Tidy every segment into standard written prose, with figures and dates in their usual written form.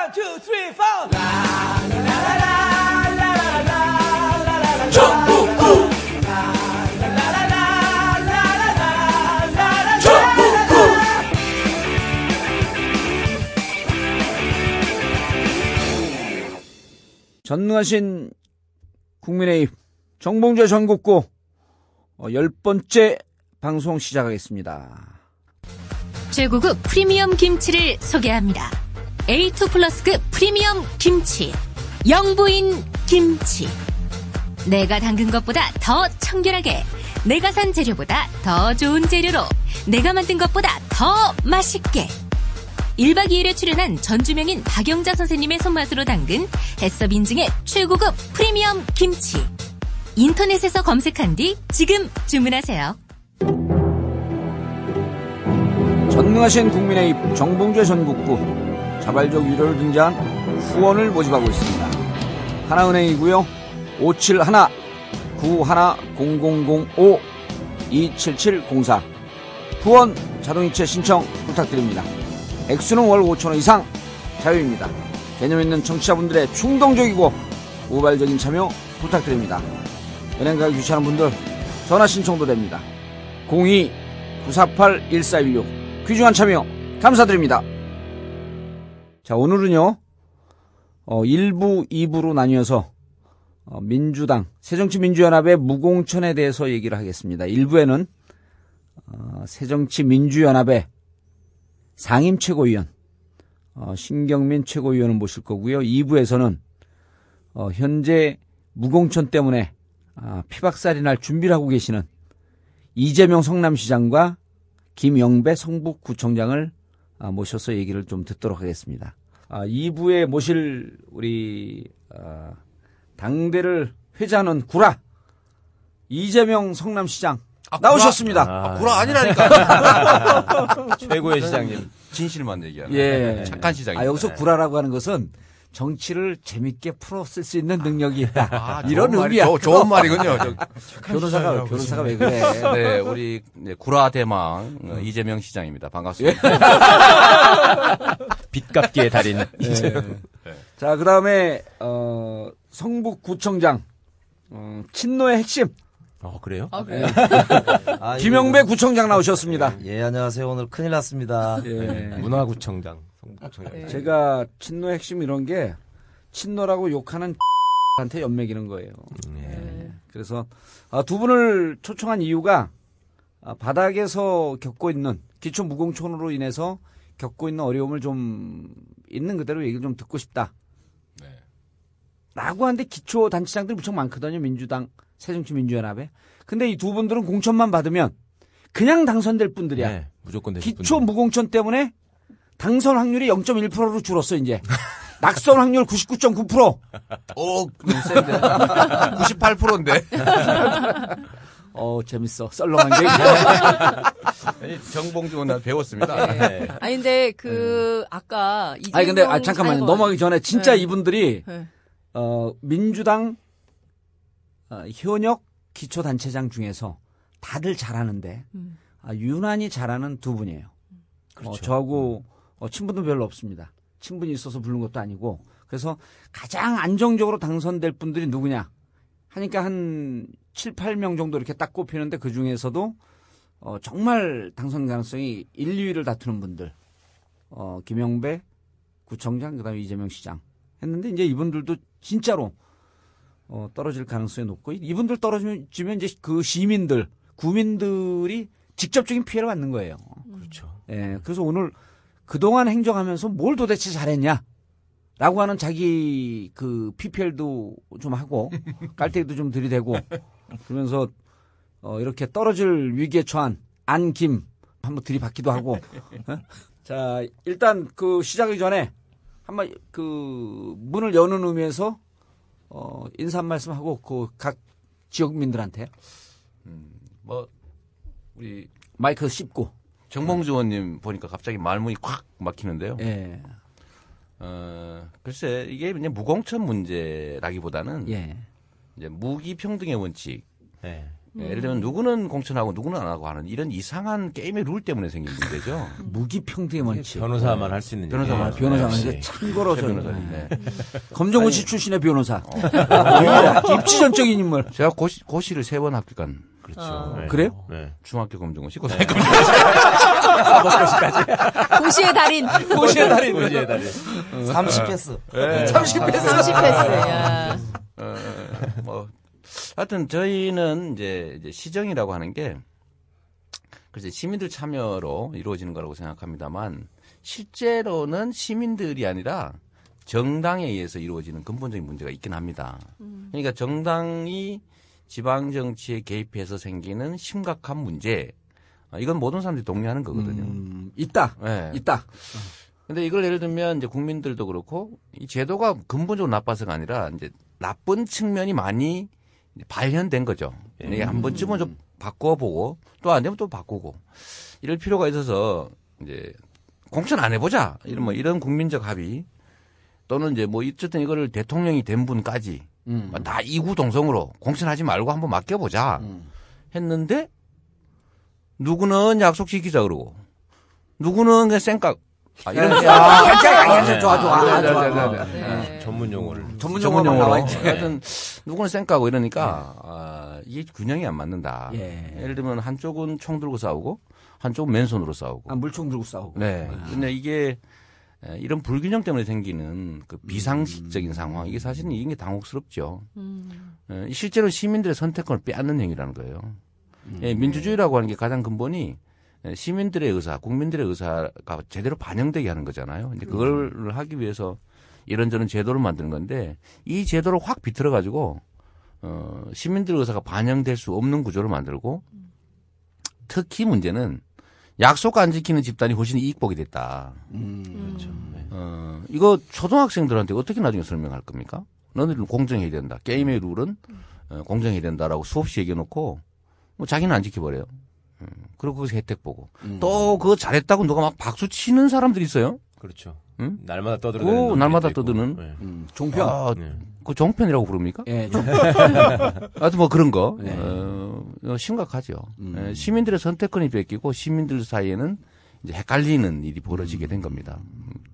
2, 3, 4. 라라라라라라라라라라. 전국구. 라라라라라라라라라. 전국구. 전능하신 국민의힘 정봉주 전국구 10번째 방송 시작하겠습니다. 최고급 프리미엄 김치를 소개합니다. A2 플러스급 프리미엄 김치, 영부인 김치. 내가 담근 것보다 더 청결하게, 내가 산 재료보다 더 좋은 재료로, 내가 만든 것보다 더 맛있게. 1박 2일에 출연한 전주명인 박영자 선생님의 손맛으로 담근 해썹 인증의 최고급 프리미엄 김치. 인터넷에서 검색한 뒤 지금 주문하세요. 전능하신 국민의힘 정봉주 전국구 자발적 유료를 등재한 후원을 모집하고 있습니다. 하나은행이고요. 571-91-0005-2770-4 후원 자동이체 신청 부탁드립니다. 액수는 월 5,000원 이상 자유입니다. 개념 있는 청취자분들의 충동적이고 우발적인 참여 부탁드립니다. 은행 가기 귀찮은 분들 전화 신청도 됩니다. 02-948-1416 귀중한 참여 감사드립니다. 자, 오늘은요 1부, 2부로 나뉘어서 민주당, 새정치민주연합의 무공천에 대해서 얘기를 하겠습니다. 1부에는 새정치민주연합의 상임 최고위원 신경민 최고위원을 모실 거고요. 2부에서는 현재 무공천 때문에 피박살이 날 준비를 하고 계시는 이재명 성남시장과 김영배 성북구청장을 모셔서 얘기를 좀 듣도록 하겠습니다. 2부에 모실 우리 당대를 회자하는 구라 이재명 성남시장 나오셨습니다. 구라 아니라니까. 최고의 시장님. 진실만 얘기하는. 예. 착한 시장님. 여기서 구라라고 하는 것은 정치를 재밌게 풀어쓸 수 있는 능력이 있다. 이런 좋은 의미야. 좋은 말이군요. 변호사가 왜 그래? 네, 우리 구라 대망 이재명 시장입니다. 반갑습니다. 빚갚기의 달인 이재명. 자, 그다음에 성북구청장 친노의 핵심 그래요? 네. 김영배 구청장 나오셨습니다. 예, 안녕하세요. 오늘 큰일 났습니다. 예. 문화구청장. 성북구청장. 제가 친노의 핵심 이런 게 친노라고 욕하는 한테 연맥이는 거예요. 예. 그래서 두 분을 초청한 이유가 바닥에서 겪고 있는 기초 무공천으로 인해서 겪고 있는 어려움을 좀 있는 그대로 얘기를 좀 듣고 싶다. 네. 라고 하는데 기초 단체장들이 무척 많거든요. 민주당, 새정치민주연합에. 근데 이 두 분들은 공천만 받으면 그냥 당선될 분들이야. 네, 무조건 되실 기초 분들. 무공천 때문에 당선 확률이 0.1%로 줄었어 이제. 낙선 확률 99.9%. 오, 너무 센데. 98%인데. 재밌어. 썰렁한 게. 정봉주 오늘 배웠습니다. 네. 아니 근데 아까 이재명 아니 근데 잠깐만요. 넘어가기 전에 진짜 네. 이분들이 네. 민주당 현역 기초단체장 중에서 다들 잘하는데 유난히 잘하는 두 분이에요. 그렇죠. 저하고 친분도 별로 없습니다. 친분이 있어서 부른 것도 아니고. 그래서 가장 안정적으로 당선될 분들이 누구냐 하니까 한 7, 8명 정도 이렇게 딱 꼽히는데 그중에서도 정말 당선 가능성이 1, 2위를 다투는 분들. 김영배 구청장 그다음에 이재명 시장 했는데 이제 이분들도 진짜로 떨어질 가능성이 높고 이분들 떨어지면 이제 그 시민들, 구민들이 직접적인 피해를 받는 거예요. 그렇죠. 예, 그래서 오늘 그동안 행정하면서 뭘 도대체 잘했냐? 라고 하는 자기 그 PPL도 좀 하고 깔때기도 좀 들이대고 그러면서 이렇게 떨어질 위기에 처한 안김 한번 들이받기도 하고. 자, 일단 그 시작하기 전에 한번 그 문을 여는 의미에서 인사 한 말씀 하고 그 각 지역민들한테 우리 마이크 씹고. 정봉주 의원님 보니까 갑자기 말문이 콱 막히는데요. 예. 글쎄 이게 그냥 무공천 문제라기보다는 예. 이제 무기평등의 원칙, 네. 예를 들면 누구는 공천하고 누구는 안 하고 하는 이런 이상한 게임의 룰 때문에 생긴 문제죠. 무기평등의 원칙. 변호사만 할 수 있는 변호사만 얘기예요. 변호사만 역시. 이제 참고로 최 변호사님. 네. 검정고시 출신의 변호사. 입지전적인 인물. 제가 고시를 3번 합격한 그렇죠. 네. 그래요? 네. 중학교 검정고시, 고등학교 고시의 달인. 고시의 달인. 고시의 달인. 30패스. 30패스. 야. 뭐 하여튼 저희는 이제 시정이라고 하는 게 글쎄 시민들 참여로 이루어지는 거라고 생각합니다만 실제로는 시민들이 아니라 정당에 의해서 이루어지는 근본적인 문제가 있긴 합니다. 그러니까 정당이 지방 정치에 개입해서 생기는 심각한 문제, 이건 모든 사람들이 동의하는 거거든요. 있다. 네. 있다. 근데 이걸 예를 들면 이제 국민들도 그렇고 이 제도가 근본적으로 나빠서가 아니라 이제 나쁜 측면이 많이 발현된 거죠. 이게 한 번쯤은 좀 바꿔보고 또 안 되면 또 바꾸고 이럴 필요가 있어서 이제 공천 안 해보자 이런 국민적 합의 또는 이제 뭐 어쨌든 이거를 대통령이 된 분까지 다 이구동성으로 공천하지 말고 한번 맡겨보자 했는데 누구는 약속시키자 그러고 누구는 그냥 쌩깍 이런 좋아. 네. 전문 용어를. 전문 용어만 나와 있지. 하여튼 누구는 쌩까고 이러니까 이게 균형이 안 맞는다. 예. 예를 들면 한쪽은 총 들고 싸우고 한쪽은 맨손으로 싸우고. 물총 들고 싸우고. 네. 근데 이게 이런 불균형 때문에 생기는 그 비상식적인 상황 이게 사실은 이게 당혹스럽죠. 실제로 시민들의 선택권을 빼앗는 행위라는 거예요. 민주주의라고 하는 게 가장 근본이 시민들의 의사, 국민들의 의사가 제대로 반영되게 하는 거잖아요. 근데 그걸 하기 위해서 이런저런 제도를 만드는 건데 이 제도를 확 비틀어 가지고 시민들의 의사가 반영될 수 없는 구조를 만들고 특히 문제는 약속 안 지키는 집단이 훨씬 이익복이 됐다. 그렇죠. 네. 이거 초등학생들한테 어떻게 나중에 설명할 겁니까? 너희들은 공정해야 된다. 게임의 룰은 공정해야 된다라고 수없이 얘기해놓고 뭐 자기는 안 지켜버려요. 그리고 거기서 혜택 보고 또 그거 잘했다고 누가 막 박수 치는 사람들이 있어요. 그렇죠. 응? 날마다 떠드는. 오, 날마다 떠드는. 네. 종편. 네. 그 종편이라고 부릅니까? 예, 하여튼 뭐 그런 거. 네. 심각하죠. 시민들의 선택권이 뺏기고 시민들 사이에는 이제 헷갈리는 일이 벌어지게 된 겁니다.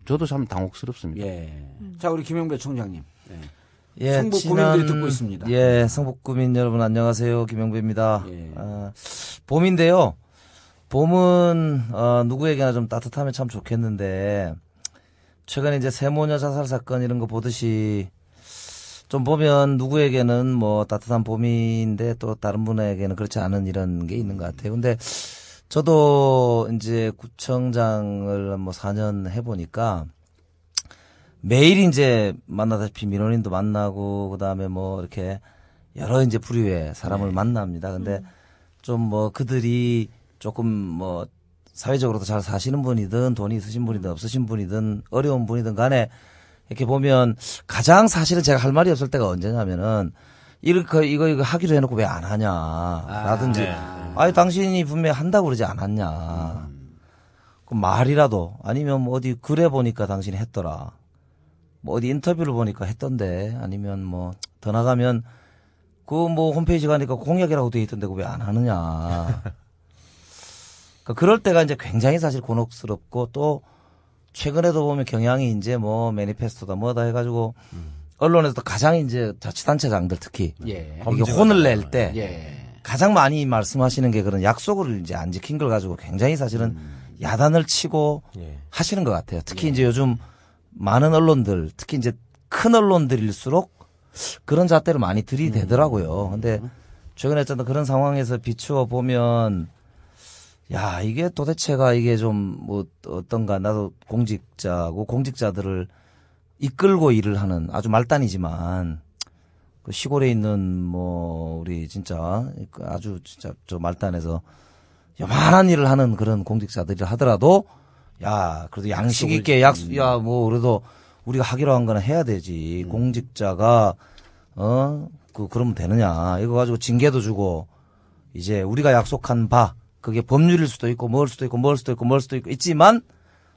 저도 참 당혹스럽습니다. 예. 자, 우리 김영배 총장님. 예, 성북 구민들이 듣고 있습니다. 예, 성북 구민 여러분 안녕하세요. 김영배입니다. 예. 봄인데요. 봄은 누구에게나 좀 따뜻하면 참 좋겠는데 최근에 이제 세모녀 자살 사건 이런 거 보듯이 좀 보면 누구에게는 뭐 따뜻한 봄인데 또 다른 분에게는 그렇지 않은 이런 게 있는 것 같아요. 근데 저도 이제 구청장을 뭐 4년 해보니까 매일 이제 만나다시피 민원인도 만나고 그다음에 뭐 이렇게 여러 이제 부류의 사람을 만납니다. 근데 좀 뭐 그들이 조금 뭐 사회적으로도 잘 사시는 분이든 돈이 있으신 분이든 없으신 분이든 어려운 분이든 간에 이렇게 보면 가장 사실은 제가 할 말이 없을 때가 언제냐면은 이거 하기로 해놓고 왜 안 하냐 라든지 아니 당신이 분명히 한다고 그러지 않았냐 그 말이라도 아니면 뭐 어디 글에 보니까 당신이 했더라 뭐 어디 인터뷰를 보니까 했던데 아니면 뭐 더 나가면 그 뭐 홈페이지 가니까 공약이라고 돼 있던데 그거 왜 안 하느냐 그럴 때가 이제 굉장히 사실 곤혹스럽고 또 최근에도 보면 경향이 이제 뭐 매니페스토다 뭐다 해가지고 언론에서도 가장 이제 자치단체장들 특히 예. 이게 혼을 낼 때 예. 가장 많이 말씀하시는 게 그런 약속을 이제 안 지킨 걸 가지고 굉장히 사실은 야단을 치고 예. 하시는 것 같아요. 특히 이제 요즘 많은 언론들 특히 이제 큰 언론들일수록 그런 잣대를 많이 들이대더라고요. 근데 최근에 어쨌든 그런 상황에서 비추어 보면 야, 이게 도대체가 이게 좀 뭐 어떤가 나도 공직자고 공직자들을 이끌고 일을 하는 아주 말단이지만 그 시골에 있는 뭐 우리 진짜 아주 진짜 저 말단에서 요만한 일을 하는 그런 공직자들이 하더라도 야, 그래도 양식 있게 야, 뭐 그래도 우리가 하기로 한 거는 해야 되지. 공직자가 그러면 되느냐. 이거 가지고 징계도 주고 이제 우리가 약속한 바 그게 법률일 수도 있고 뭘 수도 있고 있지만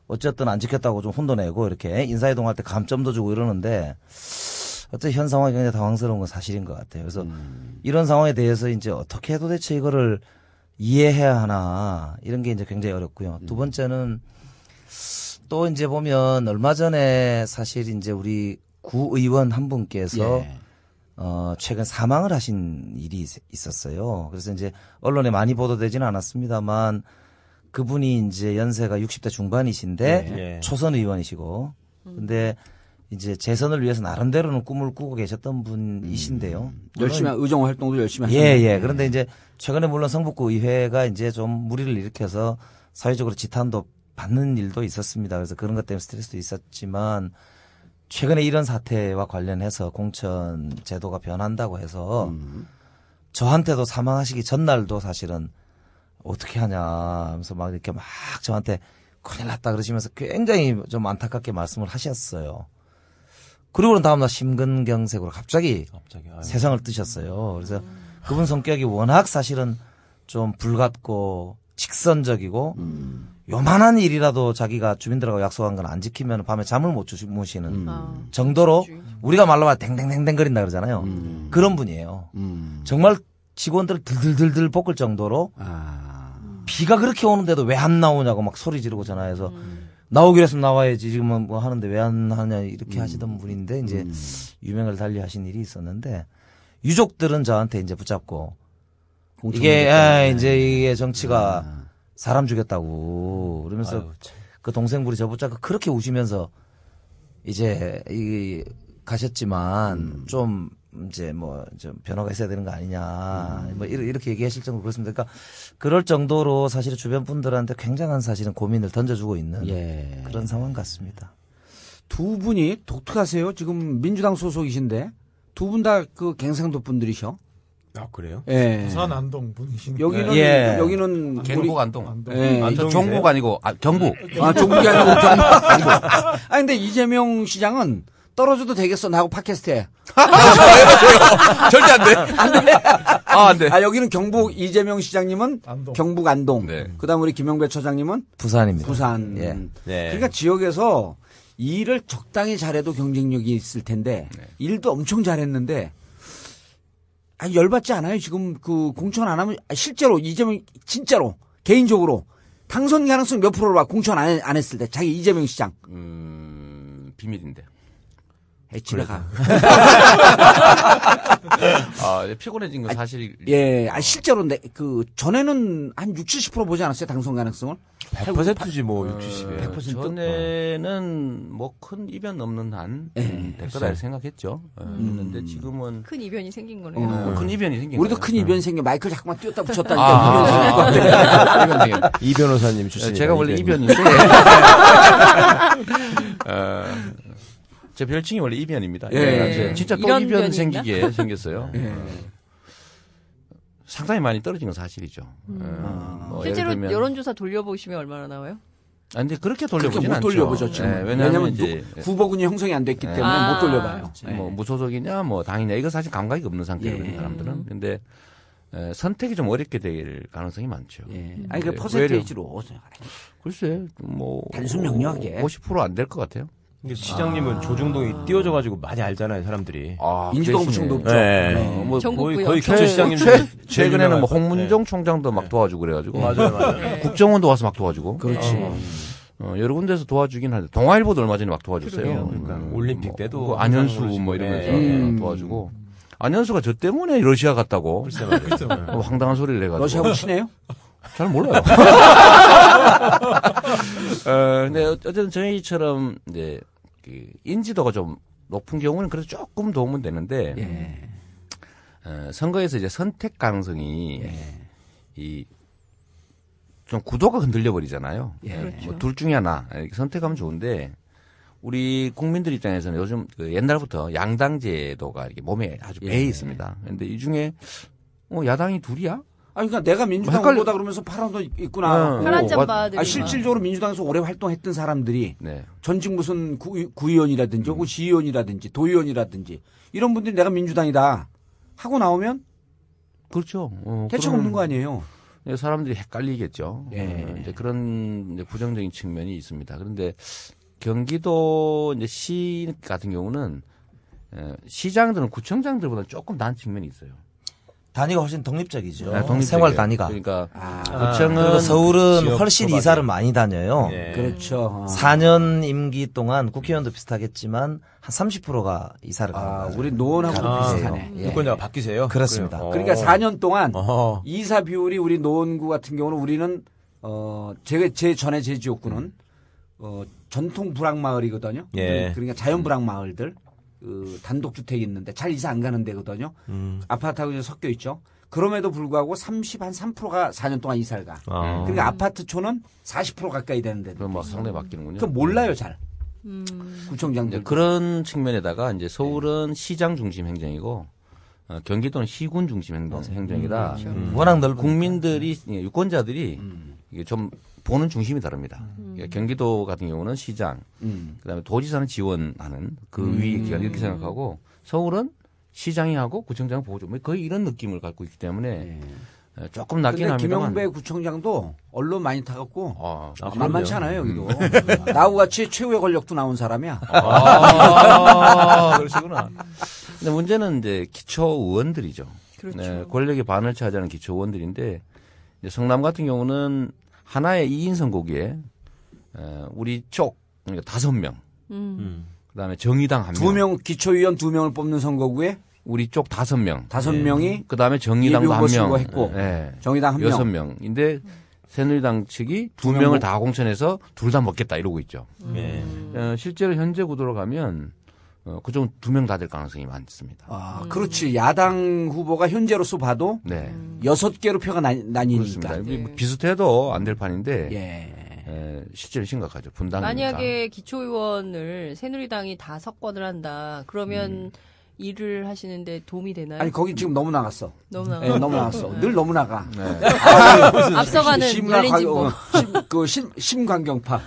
어쨌든 안 지켰다고 좀 혼도 내고 이렇게 인사이동할 때 감점도 주고 이러는데 어떤 현 상황이 굉장히 당황스러운 건 사실인 것 같아요. 그래서 이런 상황에 대해서 이제 어떻게 도대체 이거를 이해해야 하나 이런 게 이제 굉장히 어렵고요. 두 번째는 또 이제 보면 얼마 전에 사실 이제 우리 구의원 한 분께서 예. 최근 사망을 하신 일이 있었어요. 그래서 이제 언론에 많이 보도되지는 않았습니다만 그분이 이제 연세가 60대 중반이신데 예. 초선 의원이시고 근데 이제 재선을 위해서 나름대로는 꿈을 꾸고 계셨던 분이신데요. 열심히 의정 활동도 열심히 예, 하셨는데. 예. 그런데 이제 최근에 물론 성북구 의회가 이제 좀 무리를 일으켜서 사회적으로 지탄도 받는 일도 있었습니다. 그래서 그런 것 때문에 스트레스도 있었지만 최근에 이런 사태와 관련해서 공천 제도가 변한다고 해서 저한테도 사망하시기 전날도 사실은 어떻게 하냐 하면서 막 이렇게 막 저한테 큰일 났다 그러시면서 굉장히 좀 안타깝게 말씀을 하셨어요. 그리고는 다음날 심근경색으로 갑자기 아유. 세상을 뜨셨어요. 그래서 그분 성격이 워낙 사실은 좀 불같고 직선적이고 요만한 일이라도 자기가 주민들하고 약속한 건 안 지키면 밤에 잠을 못 주무시는 정도로 우리가 말로 하면 댕댕댕댕거린다 그러잖아요. 그런 분이에요. 정말 직원들을 들들들들 볶을 정도로 비가 그렇게 오는데도 왜 안 나오냐고 막 소리 지르고 전화해서 나오기로 했으면 나와야지 지금은 뭐 하는데 왜 안 하냐 이렇게 하시던 분인데 이제 유명을 달리 하신 일이 있었는데 유족들은 저한테 이제 붙잡고 이게 이제 이게 정치가 사람 죽였다고 그러면서 아유, 참. 그 동생분이 저 붙잡고 그렇게 우시면서 이제 가셨지만 좀 이제 뭐 좀 변화가 있어야 되는 거 아니냐 뭐 이렇게 얘기하실 정도로 그렇습니다. 그러니까 그럴 정도로 사실 주변 분들한테 굉장한 사실은 고민을 던져주고 있는 예. 그런 상황 같습니다. 두 분이 독특하세요. 지금 민주당 소속이신데 두 분 다 그 경상도 분들이셔. 아, 그래요? 예. 부산 안동 분이시니까. 여기는 예. 여기는 경북 안동. 안동. 예. 저 종북 아니고 경북. 종북이 아니고 경북. 아 근데 이재명 시장은 떨어져도 되겠어 나하고 팟캐스트에. 절대 안 돼. 안 돼. 안 돼. 아 여기는 경북 이재명 시장님은 안동. 경북 안동. 네. 그다음 우리 김영배 처장님은 부산입니다. 부산. 예. 네. 그러니까 지역에서 일을 적당히 잘해도 경쟁력이 있을 텐데 일도 엄청 잘했는데 열받지 않아요? 지금 그 공천 안 하면 실제로 이재명 진짜로 개인적으로 당선 가능성 몇 프로로 봐 공천 안 했을 때 자기 이재명 시장. 비밀인데. 집에 가. 피곤해진 건 사실. 예, 실제로 그 전에는 한 60-70% 보지 않았어요 당선 가능성을? 100%지 뭐 60에. 100%? 전에는 뭐 큰 이변 없는 한 될 거다 생각했죠. 했는데 지금은 큰 이변이 생긴 거네요. 큰 이변이 생긴 우리도 거예요. 큰 이변 생겨 마이크를 자꾸만 띄웠다 붙였다니까 이변 생길 것 같아. 이변 생겨. 이 변호사님 출신. 제가 원래 이변인데. 제 별칭이 원래 이변입니다. 예. 진짜 또 이런 이변 변이 생기게 생겼어요. 예. 상당히 많이 떨어진 건 사실이죠. 뭐 실제로 예를 들면- 여론조사 돌려보시면 얼마나 나와요? 근데 그렇게 그렇게 돌려보진 못 않죠. 돌려보죠 지금. 예, 왜냐하면 왜냐하면 이제 후보군이 형성이 안 됐기 때문에 못 돌려봐요. 뭐 무소속이냐 뭐 당이냐 이거 사실 감각이 없는 상태거든요. 예. 사람들은. 근데 선택이 좀 어렵게 될 가능성이 많죠. 예. 아니 그 네, 퍼센테이지로 글쎄 뭐 단순 명료하게. 50% 안 될 것 같아요. 근데 시장님은 조중동이 띄워져가지고 많이 알잖아요, 사람들이. 민주동부청도 없죠. 네. 뭐 전국구요. 거의 교체 시장님 최근에는 뭐 홍문종 총장도 막 도와주고 그래가지고 맞아요. 국정원도 와서 막 도와주고. 그렇지. 여러 군데서 도와주긴 하는데 동아일보도 얼마 전에 막 도와줬어요. 그러니까 올림픽 때도 그 안현수 항상 뭐 그러시고. 이러면서 네. 도와주고. 안현수가 저 때문에 러시아 갔다고 글쎄 말이에요. 황당한 소리를 해가지고. 러시아하고 친해요? 잘 몰라요. 근데 어쨌든 저희처럼 이제 그 인지도가 좀 높은 경우는 그래도 조금 도움은 되는데 선거에서 이제 선택 가능성이 이 좀 구도가 흔들려 버리잖아요. 뭐 둘 중에 하나 이렇게 선택하면 좋은데 우리 국민들 입장에서는 요즘 그 옛날부터 양당 제도가 이렇게 몸에 아주 배에 있습니다. 그런데 이 중에 야당이 둘이야? 아니 그러니까 내가 민주당 헷갈려. 후보다 그러면서 파란도 있고 나가고. 파란 잠바들이. 실질적으로 민주당에서 오래 활동했던 사람들이 네. 전직 무슨 구의원이라든지 혹은 시의원이라든지 도의원이라든지 이런 분들이 내가 민주당이다 하고 나오면 그렇죠. 대책 없는 거 아니에요. 사람들이 헷갈리겠죠. 예. 이제 그런 이제 부정적인 측면이 있습니다. 그런데 경기도 이제 시 같은 경우는 시장들은 구청장들보다 조금 나은 측면이 있어요. 단위가 훨씬 독립적이죠. 네, 독립적이에요. 생활 단위가. 그러니까 그리고 구청은 서울은 지역 훨씬 소박이. 이사를 많이 다녀요. 예. 그렇죠. 4년 임기 동안 국회의원도 비슷하겠지만 한 30%가 이사를 가는 거예요. 우리 노원하고도 아, 비슷하네. 예. 유권자가 바뀌세요? 그렇습니다. 그래요? 그러니까 4년 동안 어허. 이사 비율이 우리 노원구 같은 경우는 우리는 제 전에 제 지역구는 전통 불황 마을이거든요. 예. 그러니까 자연 불황 마을들 단독 주택이 있는데 잘 이사 안 가는 데거든요. 아파트하고 이제 섞여 있죠. 그럼에도 불구하고 3%가 4년 동안 이사를 가. 그러니까 아파트촌은 40% 가까이 되는데. 그럼 뭐 상당히 바뀌는군요. 그 몰라요 잘. 구청장들. 이제 그런 측면에다가 이제 서울은 시장 중심 행정이고 경기도는 시군 중심 행정이다. 워낙 넓은 국민들이 유권자들이 이게 좀 보는 중심이 다릅니다. 그러니까 경기도 같은 경우는 시장, 그다음에 도지사는 지원하는 그 위 기관 이렇게 생각하고 서울은 시장이 하고 구청장 보조 거의 이런 느낌을 갖고 있기 때문에 조금 낮긴 근데 합니다만. 김영배 구청장도 언론 많이 타갖고 그럼요. 만만치 않아요 여기도. 나하고 같이 최후의 권력도 나온 사람이야. 그러시구나. 근데 문제는 이제 기초 의원들이죠. 그렇죠. 네, 권력의 반을 차지하는 기초 의원들인데 이제 성남 같은 경우는 하나의 2인 선거구에 우리 쪽 그러니까 5명, 그다음에 정의당 1명, 2명 기초의원 2명을 뽑는 선거구에 우리 쪽 5명, 5명이 그다음에 정의당도 예비 후보 1명, 신고했고 정의당 1명. 6명인데 새누리당 측이 2명을 다 공천해서 둘 다 먹겠다 이러고 있죠. 예. 실제로 현재 구도로 가면 그중 2명 다 될 가능성이 많습니다. 그렇지. 야당 후보가 현재로서 봐도 네. 6개로 표가 나뉘니까. 그렇습니다. 비슷해도 안 될 판인데 예. 실제로 심각하죠. 분당이니까. 만약에 기초의원을 새누리당이 다 석권을 한다. 그러면 일을 하시는데 도움이 되나요? 아니 거기 지금 너무 나갔어. 너무 나가. 예, 너무 나갔어. 늘 너무 나가. 네. 앞서가는 열린진보. 심광경파.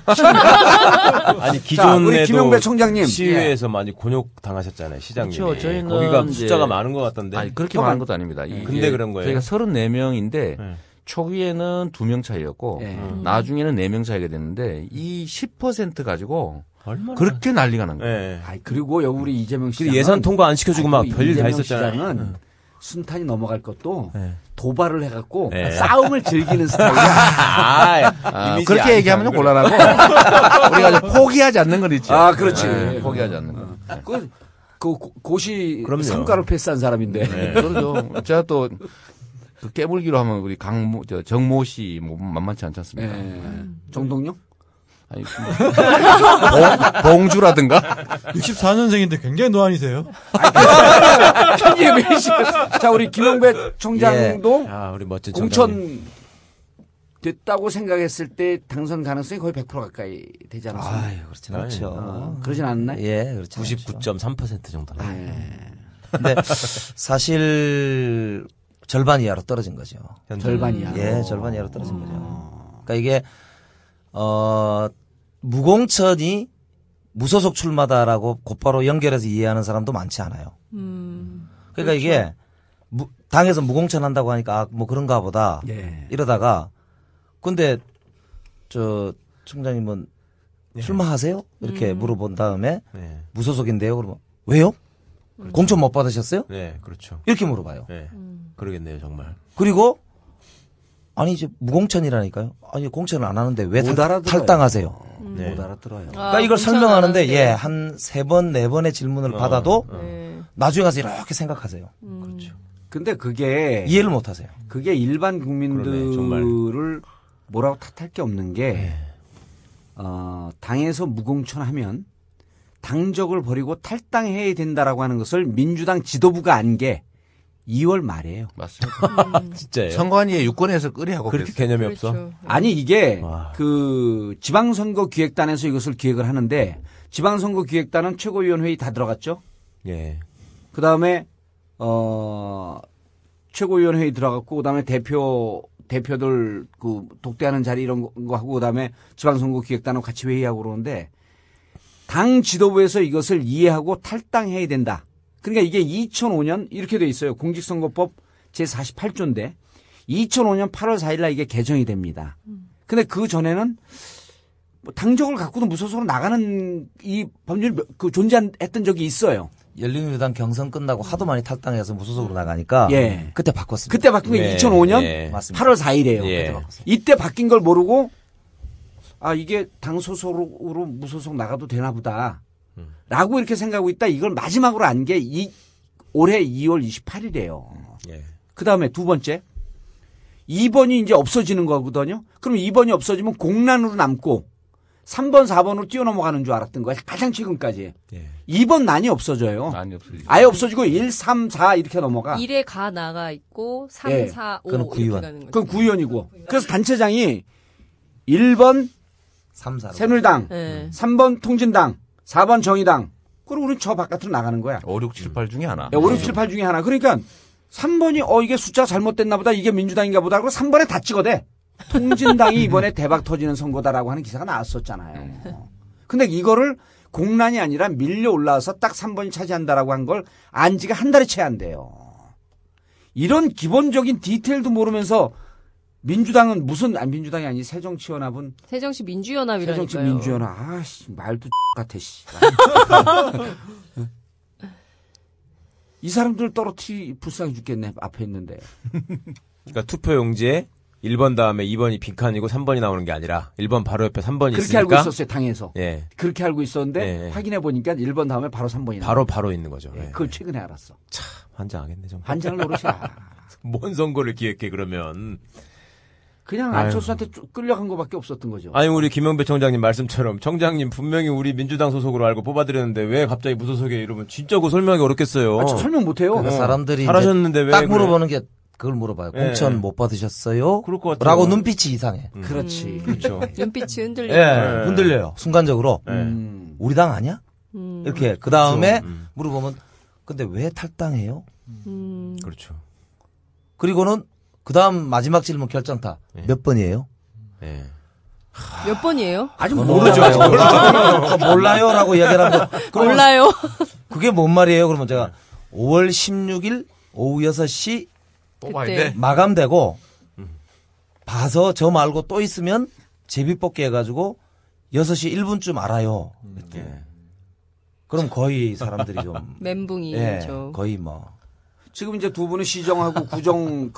아니 자, 기존에도 우리 김영배 총장님. 시의회에서 많이 곤욕 당하셨잖아요, 시장님. 그렇죠. 저희는 거기가 이제- 숫자가 많은 것 같던데. 아니 그렇게 많은 것도 아닙니다. 근데 그런 거예요? 저희가 34명인데 네. 초기에는 2명 차이였고 예. 나중에는 4명 차이가 됐는데 이 10% 가지고 얼마나 그렇게 난리가 난 거예요. 예. 아이, 그리고 여기 우리 이재명 시장. 그리고 예산 통과 안 시켜주고 막 별일 다 있었잖아요. 시장은 순탄이 넘어갈 것도 네. 도발을 해갖고 네. 싸움을 즐기는 스타일이야. 이미지 그렇게 안 얘기하면 좋은 곤란하고 우리가 이제 포기하지 않는 건 있죠. 아, 그렇지. 네, 포기하지 않는 건. 네. 고시 그럼요. 성과를 패스한 사람인데. 네, 그러죠. 제가 또 그 깨물기로 하면 우리 정모 씨 뭐 만만치 않지 않습니까? 예. 정동영? 아니, 봉주라든가 64년생인데 굉장히 노안이세요. 편집이 자, 우리 김영배 총장도 아, 우리 멋진 청장님. 공천 됐다고 생각했을 때 당선 가능성이 거의 100% 가까이 되지 않았습니까? 아유, 그렇진 않죠. 그러진 않나요? 예, 그렇지. 99.3% 정도나. 근데 사실 절반 이하로 떨어진 거죠. 절반이야. 예, 절반 이하로 떨어진 거죠. 그러니까 이게 무공천이 무소속 출마다라고 곧바로 연결해서 이해하는 사람도 많지 않아요. 그러니까 이게 당에서 무공천 한다고 하니까 아, 뭐 그런가 보다 예. 이러다가 근데 저 총장님은 출마하세요? 이렇게 물어본 다음에 네. 무소속인데요. 그러면 왜요? 공천 못 받으셨어요? 네, 그렇죠. 이렇게 물어봐요. 네. 그러겠네요, 정말. 그리고 아니 이제 무공천이라니까요. 아니 공천을 안 하는데 왜 못 알아들어요. 탈당하세요? 네. 못 알아들어요. 그러니까 이걸 설명하는데 예, 한 3번, 4번의 질문을 받아도 네. 나중에 가서 이렇게 생각하세요. 그렇죠. 근데 그게 이해를 못 하세요. 그게 일반 그러네, 국민들을 뭐라고 탓할 게 없는 게 당에서 무공천하면 당적을 버리고 탈당해야 된다라고 하는 것을 민주당 지도부가 안 게 2월 말이에요. 맞습니다. 진짜예요. 선관위에 유권해서 끄리하고 그렇게 개념이 없어. 그렇죠. 아니 이게 와. 그 지방선거 기획단에서 이것을 기획을 하는데 지방선거 기획단은 최고위원회의 다 들어갔죠. 예. 그 다음에 최고위원회의 들어갔고 그다음에 대표들 그 독대하는 자리 이런 거 하고 그다음에 지방선거 기획단하고 같이 회의하고 그러는데 당 지도부에서 이것을 이해하고 탈당해야 된다. 그러니까 이게 2005년 이렇게 돼 있어요. 공직선거법 제48조인데 2005년 8월 4일 날 이게 개정이 됩니다. 근데 그 전에는 뭐 당적을 갖고도 무소속으로 나가는 이 법률이 존재했던 적이 있어요. 열린우리당 경선 끝나고 하도 많이 탈당해서 무소속으로 나가니까 예. 그때 바꿨습니다. 그때 바뀐 게 네. 2005년 예. 맞습니다. 8월 4일이에요. 예. 이때 바뀐 걸 모르고 아 이게 당 소속으로 무소속 나가도 되나 보다 라고 이렇게 생각하고 있다. 이걸 마지막으로 안 게 올해 2월 28일이에요. 예. 그 다음에 두 번째 2번이 이제 없어지는 거거든요. 그럼 2번이 없어지면 공란으로 남고 3번 4번으로 뛰어넘어가는 줄 알았던 거예요. 가장 최근까지. 예. 2번 난이 없어져요. 많이 없어지죠. 아예 없어지고 1, 3, 4 이렇게 넘어가. 1에 가 나가 있고 3, 예. 4, 5 그건 이렇게 구의원. 가는 거죠. 그건 구의원이고. 그래서 단체장이 1번 3, 4로. 새누리당, 예. 3번 통진당, 4번 정의당. 그리고 우리는 저 바깥으로 나가는 거야. 5, 6, 7, 8 중에 하나. 5, 6, 7, 8 중에 하나. 그러니까 3번이 이게 숫자가 잘못됐나 보다. 이게 민주당인가 보다. 그리고 3번에 다 찍어대. 통진당이 이번에 대박 터지는 선거다라고 하는 기사가 나왔었잖아요. 근데 이거를 공란이 아니라 밀려 올라와서 딱 3번이 차지한다라고 한 걸 안 지가 한 달이 채 안 돼요. 이런 기본적인 디테일도 모르면서 민주당은 민주당이 아니 새정치연합은 새정치 민주연합이라니까요. 새정치 민주연합 아씨 말도 같아 씨. 이 사람들 불쌍해 죽겠네 앞에 있는데. 그러니까 투표용지에 1번 다음에 2번이 빈칸이고 3번이 나오는 게 아니라 1번 바로 옆에 3번이 그렇게 있으니까 알고 있었어요 당에서. 예. 그렇게 알고 있었는데 예. 확인해 보니까 1번 다음에 바로 3번이 바로 있는 거죠. 예. 예. 그걸 최근에 알았어. 참 환장하겠네 정말. 반장을 노릇이야. 뭔 선거를 기획해 그러면. 그냥 아유. 안철수한테 끌려간 거밖에 없었던 거죠. 아니 우리 김영배 청장님 말씀처럼 청장님 분명히 우리 민주당 소속으로 알고 뽑아드렸는데 왜 갑자기 무소속에 이러면 진짜 그거 설명하기 어렵겠어요. 저 설명 못해요. 그러니까 사람들이 잘하셨는데 왜 딱 그래? 물어보는 게 그걸 물어봐요. 예. 공천 못 받으셨어요? 그럴 것 같아요. 라고 눈빛이 이상해. 그렇지. 그렇죠. 눈빛이 흔들리고. 예, 흔들려요. 순간적으로. 예. 우리 당 아니야? 이렇게. 그 다음에 그렇죠. 물어보면, 근데 왜 탈당해요? 그렇죠. 그리고는 그 다음 마지막 질문 결정타. 몇 번이에요? 예. 몇 번이에요? 아직 모르죠. 몰라요라고 이야기를 하면. 그러면 몰라요. 그게 뭔 말이에요? 그러면 제가 5월 16일 오후 6시 뽑아야 그때. 돼. 마감되고 봐서 저 말고 또 있으면 제비뽑기 해가지고 6시 1분쯤 알아요. 예. 그럼 거의 사람들이 좀. 멘붕이죠. 예, 거의 뭐. 지금 이제 두 분은 시정하고 구정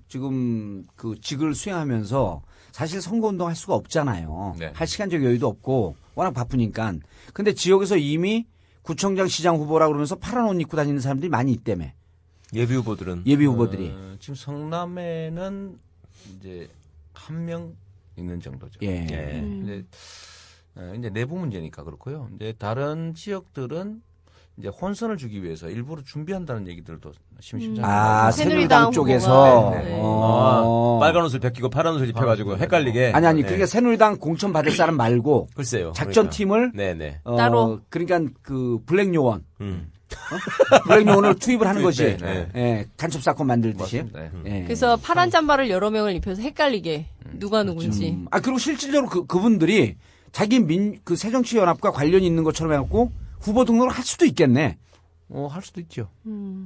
지금 직을 수행하면서 사실 선거운동 할 수가 없잖아요. 네. 할 시간적 여유도 없고 워낙 바쁘니까. 근데 지역에서 이미 구청장 시장 후보라 그러면서 파란 옷 입고 다니는 사람들이 많이 있다며. 예비 후보들은 예비 후보들이. 지금 성남에는 이제 한 명 있는 정도죠. 예. 근데 이제 내부 문제니까 그렇고요. 이제 다른 지역들은 이제 혼선을 주기 위해서 일부러 준비한다는 얘기들도 심심찮게 아, 새누리당 새누리당 쪽에서. 후보가, 네. 빨간 옷을 벗기고 파란 옷을 입혀가지고 헷갈리게. 아니, 예. 그러니까 새누리당 공천 받을 사람 말고 글쎄요. 작전팀을 네네. 따로. 그러니까 그 블랙 요원. 블랙 요원을 투입을 하는 거지. 네. 예, 간첩 사건 만들듯이. 맞습니다. 예. 예. 그래서 파란 잠바를 여러 명을 입혀서 헷갈리게 누가 누군지. 그리고 실질적으로 그분들이 자기 그 새정치연합과 관련이 있는 것처럼 해갖고 후보 등록을 할 수도 있겠네. 할 수도 있죠.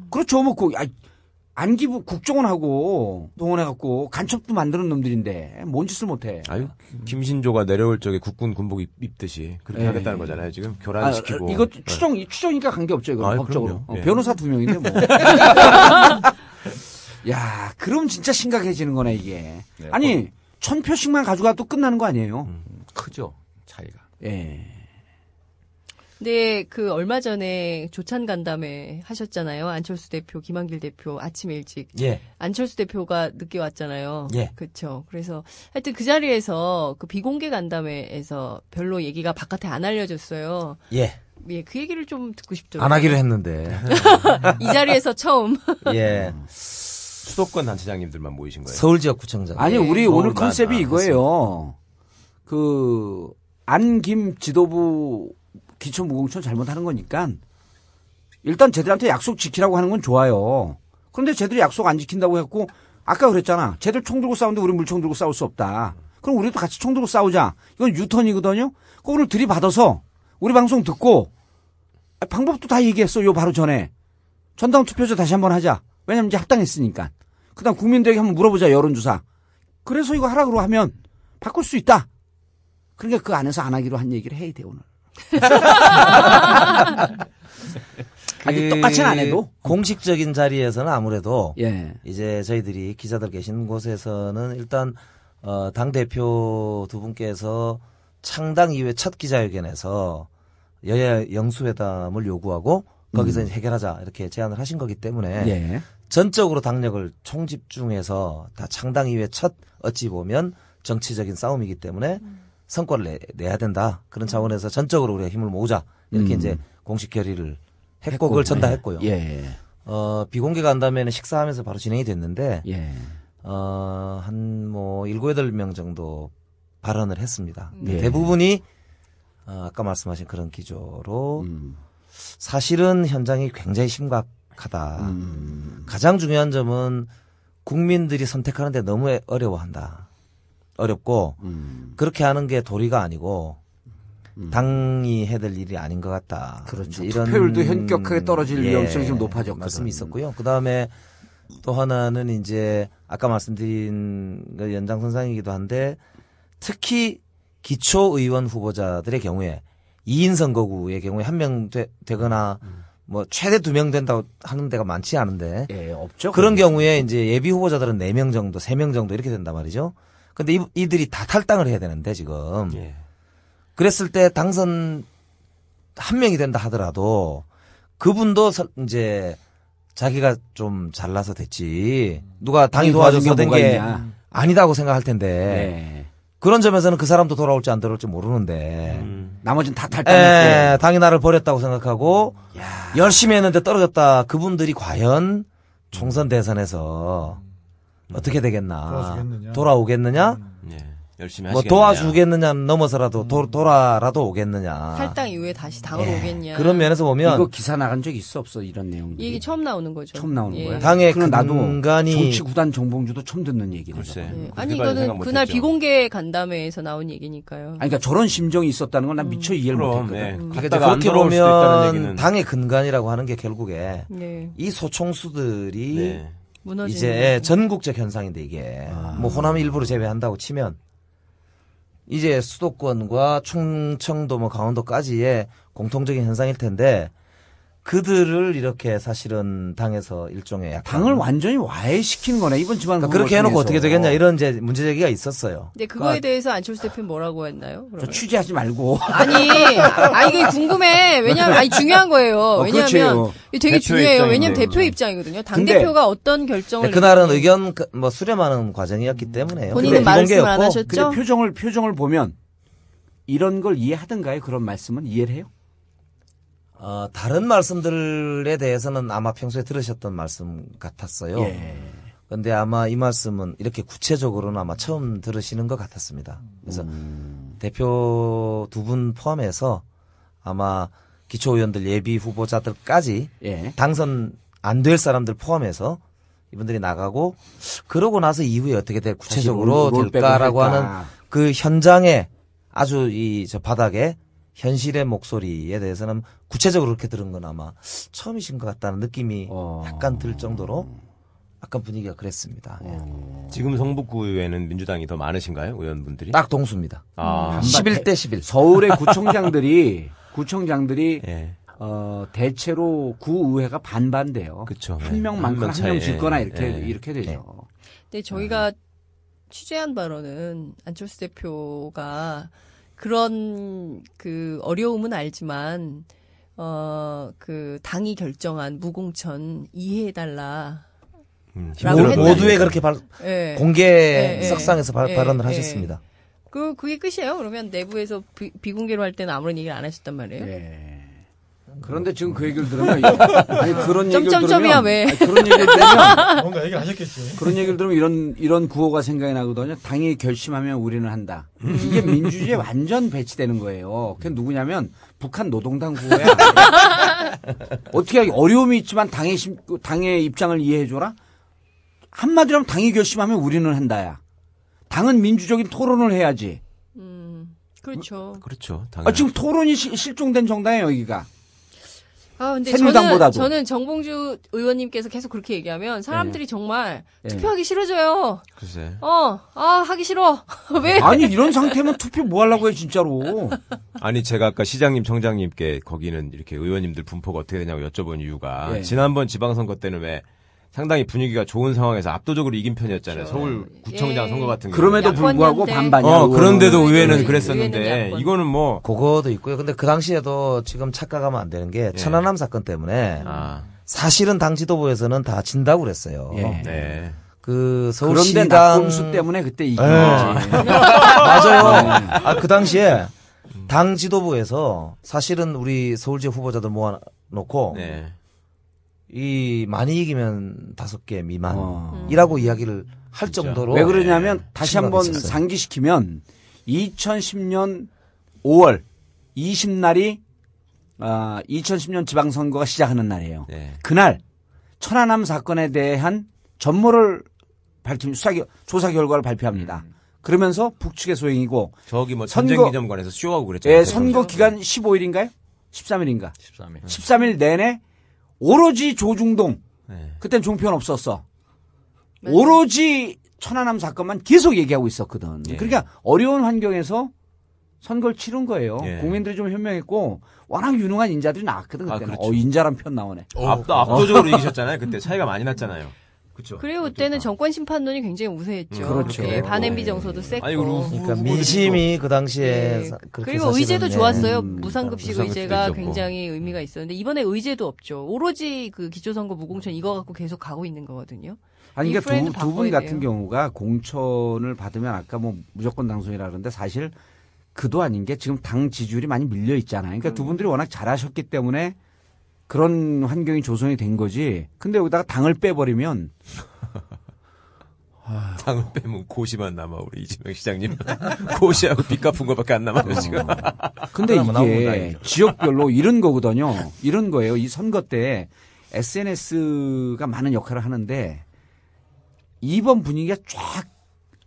그렇죠. 뭐, 안기부 국정원하고 동원해갖고 간첩도 만드는 놈들인데 뭔 짓을 못해. 아유 김신조가 내려올 적에 국군 군복 입듯이 그렇게 예. 하겠다는 거잖아요. 지금 교란시키고. 이거 추정이니까 관계없죠. 이거 아유, 법적으로. 그럼요. 예. 변호사 2명인데 뭐. 야, 그럼 진짜 심각해지는 거네 이게. 네, 아니 1000표씩만 가져가도 끝나는 거 아니에요. 크죠. 차이가. 예. 근데 그 얼마 전에 조찬 간담회 하셨잖아요. 안철수 대표, 김한길 대표 아침 일찍. 예. 안철수 대표가 늦게 왔잖아요. 예. 그렇죠. 그래서 하여튼 그 자리에서 그 비공개 간담회에서 별로 얘기가 바깥에 안 알려졌어요. 예. 예, 그 얘기를 좀 듣고 싶더라고요. 안 하기로 했는데. 이 자리에서 처음. 예. 수도권 단체장님들만 모이신 거예요. 서울 지역 구청장. 아니 우리 오늘 서울만, 컨셉이 이거예요. 그 안김 지도부 기초무공천 잘못하는 거니까 일단 쟤들한테 약속 지키라고 하는 건 좋아요. 그런데 쟤들이 약속 안 지킨다고 했고 아까 그랬잖아. 쟤들 총 들고 싸우는데 우리 물총 들고 싸울 수 없다. 그럼 우리도 같이 총 들고 싸우자. 이건 유턴이거든요. 그거를 들이받아서 우리 방송 듣고 방법도 다 얘기했어. 요 바로 전에. 전당 투표제 다시 한번 하자. 왜냐면 이제 합당했으니까. 그다음 국민들에게 한번 물어보자. 여론조사. 그래서 이거 하라고 하면 바꿀 수 있다. 그러니까 그 안에서 안 하기로 한 얘기를 해야 돼 오늘. 아직 똑같이는 안 해도. 공식적인 자리에서는 아무래도 예. 이제 저희들이 기자들 계시는 곳에서는 일단 당 대표 두 분께서 창당 이후에 첫 기자회견에서 여야 영수회담을 요구하고 거기서 이제 해결하자 이렇게 제안을 하신 거기 때문에 예. 전적으로 당력을 총집중해서 다 창당 이후에 첫 어찌 보면 정치적인 싸움이기 때문에 성과를 내야 된다. 그런 차원에서 전적으로 우리가 힘을 모으자. 이렇게 이제 공식 결의를 했고 그걸 전달했고요. 예. 비공개 간담회는 식사하면서 바로 진행이 됐는데 예. 한 뭐 7, 8명 정도 발언을 했습니다. 예. 대부분이 아까 말씀하신 그런 기조로 사실은 현장이 굉장히 심각하다. 가장 중요한 점은 국민들이 선택하는데 너무 어려워한다. 어렵고 그렇게 하는 게 도리가 아니고 당이 해야 될 일이 아닌 것 같다. 그렇죠. 이런 투표율도 현격하게 떨어질 위험성이 좀 높아졌거든. 말씀이 있었고요. 그 다음에 또 하나는 이제 아까 말씀드린 그 연장선상이기도 한데 특히 기초의원 후보자들의 경우에 2인 선거구의 경우에 1명 되거나 뭐 최대 2명 된다고 하는 데가 많지 않은데 예, 없죠. 그런 경우에 이제 예비 후보자들은 4명 정도, 3명 정도 이렇게 된단 말이죠. 근데 이들이 다 탈당을 해야 되는데 지금. 예. 그랬을 때 당선 1명이 된다 하더라도 그분도 이제 자기가 좀 잘나서 됐지. 누가 당이 도와줘서 된 게 아니다고 생각할 텐데. 예. 그런 점에서는 그 사람도 돌아올지 안 돌아올지 모르는데. 나머지는 다 탈당했고. 당이 나를 버렸다고 생각하고 열심히 했는데 떨어졌다. 그분들이 과연 총선 대선에서 어떻게 되겠나. 돌아오겠느냐? 예. 열심히 뭐 하시겠느냐. 도와주겠느냐 넘어서라도 돌아라도 오겠느냐. 탈당 이후에 다시 당으로 오겠냐. 그런 면에서 보면 이거 기사 나간 적 있어 없어 이런 내용들이. 이 얘기 처음 나오는 거죠. 처음 나오는 예. 거야. 당의 그럼 나도 근간이 정치구단 정봉주도 처음 듣는 얘기네. 글쎄. 예. 그렇게까지 아니 생각 이거는 못 그날 했죠. 비공개 간담회에서 나온 얘기니까요. 아니, 그러니까 저런 심정이 있었다는 건 난 미처 이해를 그럼, 못했거든. 예. 그러니까 갔다가 안 그렇게 돌아올 수도 있다는 보면 얘기는. 당의 근간이라고 하는 게 결국에 네. 이 소총수들이 네. 무너지는 이제 거죠. 전국적 현상인데 이게 뭐 호남 일부를 제외한다고 치면 이제 수도권과 충청도 뭐 강원도까지의 공통적인 현상일 텐데 그들을 이렇게 사실은 당에서 일종의 약간 당을 완전히 와해시키는 거네 이번 지방 그러니까 그렇게 해놓고 어떻게 되겠냐 이런 이제 문제 제기가 있었어요. 근데 그거에 대해서 안철수 대표는 뭐라고 했나요? 저 그러면? 취재하지 말고. 아니, 이게 궁금해. 왜냐면, 왜냐면 왜냐면, 그렇죠. 이게 되게 대표 중요해요. 입장인데, 왜냐면 대표 그죠. 입장이거든요. 근데 당대표가 어떤 결정을. 네, 그날은 의견 뭐 수렴하는 과정이었기 때문에요. 본인은 근데 말씀을 안 비공개였고 하셨죠? 근데 표정을 보면 이런 걸 이해하던가요? 그런 말씀은 이해를 해요? 다른 말씀들에 대해서는 아마 평소에 들으셨던 말씀 같았어요. 예. 근데 아마 이 말씀은 이렇게 구체적으로는 아마 처음 들으시는 것 같았습니다. 그래서 대표 두 분 포함해서 아마 기초의원들 예비 후보자들까지 예. 당선 안 될 사람들 포함해서 이분들이 나가고 그러고 나서 이후에 어떻게 될 구체적으로 롤백을 될까라고 할까. 하는 그 현장에 아주 저 바닥에 현실의 목소리에 대해서는 구체적으로 그렇게 들은 건 아마 처음이신 것 같다는 느낌이 약간 들 정도로 약간 분위기가 그랬습니다. 예. 지금 성북구에는 민주당이 더 많으신가요? 의원분들이? 딱 동수입니다. 아. 11대 11. 서울의 구청장들이 예. 대체로 구의회가 반반돼요. 그쵸. 한 명 한 많거나 명 한 명 차이. 질거나 예. 이렇게 되죠. 네. 근데 저희가 취재한 바로는 안철수 대표가 그런 그 어려움은 알지만 그 당이 결정한 무공천 이해해달라. 라고 했다. 모두에 그렇게 예. 공개 석상에서 예. 발언을 예. 하셨습니다. 그게 끝이에요. 그러면 내부에서 비공개로 할 때는 아무런 얘기를 안 하셨단 말이에요. 예. 그런데 지금 그 얘기를 들으면 아니 그런 얘기를 점점점이야, 들으면 왜? 아니, 그런 얘기를 들으면 뭔가 얘기를 하셨겠지. 그런 얘기를 들으면 이런 구호가 생각이 나거든요. 당이 결심하면 우리는 한다. 이게 민주주의에 완전 배치되는 거예요. 그게 누구냐면 북한 노동당 구호야. 어떻게 하기 어려움이 있지만 당의 입장을 이해해줘라. 한마디로 하면 당이 결심하면 우리는 한다야. 당은 민주적인 토론을 해야지. 그렇죠. 그렇죠. 지금 토론이 실종된 정당이에요, 여기가. 근데 새누리당보다도. 저는 정봉주 의원님께서 계속 그렇게 얘기하면 사람들이 정말 투표하기 싫어져요. 글쎄. 하기 싫어. 왜? 아니 이런 상태면 투표 뭐 하려고 해 진짜로. 아니 제가 아까 시장님, 청장님께 거기는 이렇게 의원님들 분포가 어떻게 되냐고 여쭤본 이유가 예. 지난번 지방선거 때는 왜 상당히 분위기가 좋은 상황에서 압도적으로 이긴 편이었잖아요. 서울 구청장 예. 선거 같은 경우. 그럼에도 야권 불구하고 연대. 반반이야. 그런데도 의원은 의회는 의회는 그랬었는데 야권. 이거는 뭐 그거도 있고요. 근데 그 당시에도 지금 착각하면 안 되는 게 천안함 사건 때문에 사실은 당 지도부에서는 다 진다고 그랬어요. 예. 네. 그 그런데 서울시당 낙검수 때문에 그때 이긴 거지. 맞아요. 그 당시에 당 지도부에서 사실은 우리 서울지 후보자들 모아놓고 네. 이 많이 이기면 5개 미만이라고 이야기를 할 정도로 왜 그러냐면 다시 한번 심각했었어요. 상기시키면 2010년 5월 20날이 2010년 지방선거가 시작하는 날이에요. 네. 그날 천안함 사건에 대한 전모를 조사 결과를 발표합니다. 그러면서 북측의 소행이고 저기 뭐 선거- 전쟁기념관에서 쇼하고 그랬잖아요. 예, 선거 기간 15일인가요? 13일인가? 13일. 13일 내내 오로지 조중동 네. 그땐 종편 없었어. 오로지 천안함 사건만 계속 얘기하고 있었거든. 예. 그러니까 어려운 환경에서 선거를 치른 거예요. 예. 국민들이 좀 현명했고 워낙 유능한 인자들이 나왔거든. 그때는. 그렇죠. 인자란 편 나오네. 압도적으로 이기셨잖아요. 그때 차이가 많이 났잖아요. 그렇죠. 그리고 그때는 정권 심판론이 굉장히 우세했죠. 그렇죠. 예, 반엠비 정서도 셌고. 아니, 그리고 그러니까 민심이 그 당시에 예. 그렇게 그리고 사실은, 의제도 좋았어요. 무상급식 무상급식 무상급식도 의제가 있었고. 굉장히 의미가 있었는데 이번에 의제도 없죠. 오로지 그 기초선거 무공천 이거 갖고 계속 가고 있는 거거든요. 아니, 이 그러니까 프레임도 두 분 바꿔야 같은 돼요. 경우가 공천을 받으면 아까 뭐 무조건 당선이라 그러는데 사실 그도 아닌 게 지금 당 지지율이 많이 밀려 있잖아요. 그러니까 두 분들이 워낙 잘하셨기 때문에 그런 환경이 조성이 된 거지. 근데 여기다가 당을 빼버리면 당을 빼면 고시만 남아 우리 이재명 시장님. 고시하고 빚 갚은 거밖에 안 남아요 지금. 근데 그러면 나오는 건 이게 다행이죠. 지역별로 이런 거거든요. 이런 거예요. 이 선거 때 SNS가 많은 역할을 하는데 이번 분위기가 쫙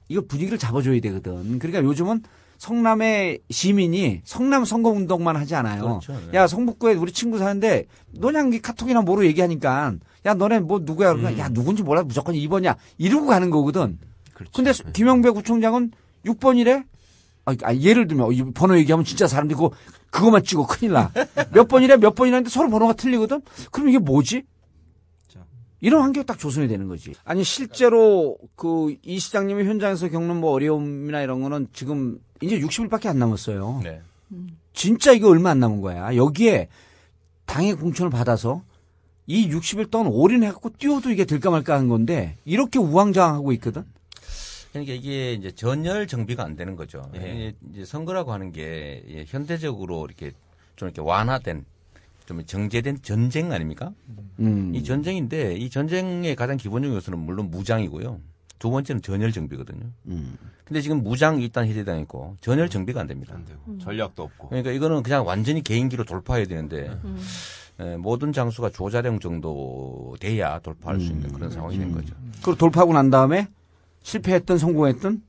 이거 분위기를 잡아줘야 되거든. 그러니까 요즘은 성남의 시민이 성남 선거운동만 하지 않아요. 그렇죠. 네. 야 성북구에 우리 친구 사는데 너냐 카톡이나 뭐로 얘기하니까 야 너네 뭐 누구야 그러니까 야 누군지 몰라 무조건 2번이야 이러고 가는 거거든. 그렇죠. 근데 김영배 구청장은 6번이래? 예를 들면, 이 번호 얘기하면 진짜 사람들이 그거만 찍어 큰일 나. 몇 번이래, 몇 번이라는데 서로 번호가 틀리거든? 그럼 이게 뭐지? 이런 환경이 딱 조성이 되는 거지. 아니, 실제로 이 시장님이 현장에서 겪는 뭐 어려움이나 이런 거는 지금 이제 60일밖에 안 남았어요. 네. 진짜 이거 얼마 안 남은 거야. 여기에 당의 공천을 받아서 이 60일 동안 올인해갖고 뛰어도 이게 될까 말까 한 건데 이렇게 우왕좌왕하고 있거든? 그러니까 이게 이제 전열 정비가 안 되는 거죠. 이제 선거라고 하는 게 현대적으로 이렇게 좀 이렇게 완화된 좀 정제된 전쟁 아닙니까? 이 전쟁인데 이 전쟁의 가장 기본적인 요소는 물론 무장이고요. 두 번째는 전열 정비거든요. 근데 지금 무장 일단 해제당했고 전열 정비가 안 됩니다. 안 되고 전략도 없고. 그러니까 이거는 그냥 완전히 개인기로 돌파해야 되는데 모든 장수가 조자룡 정도 돼야 돌파할 수 있는 그런 상황이 된 거죠. 그리고 돌파하고 난 다음에 실패했던 성공했던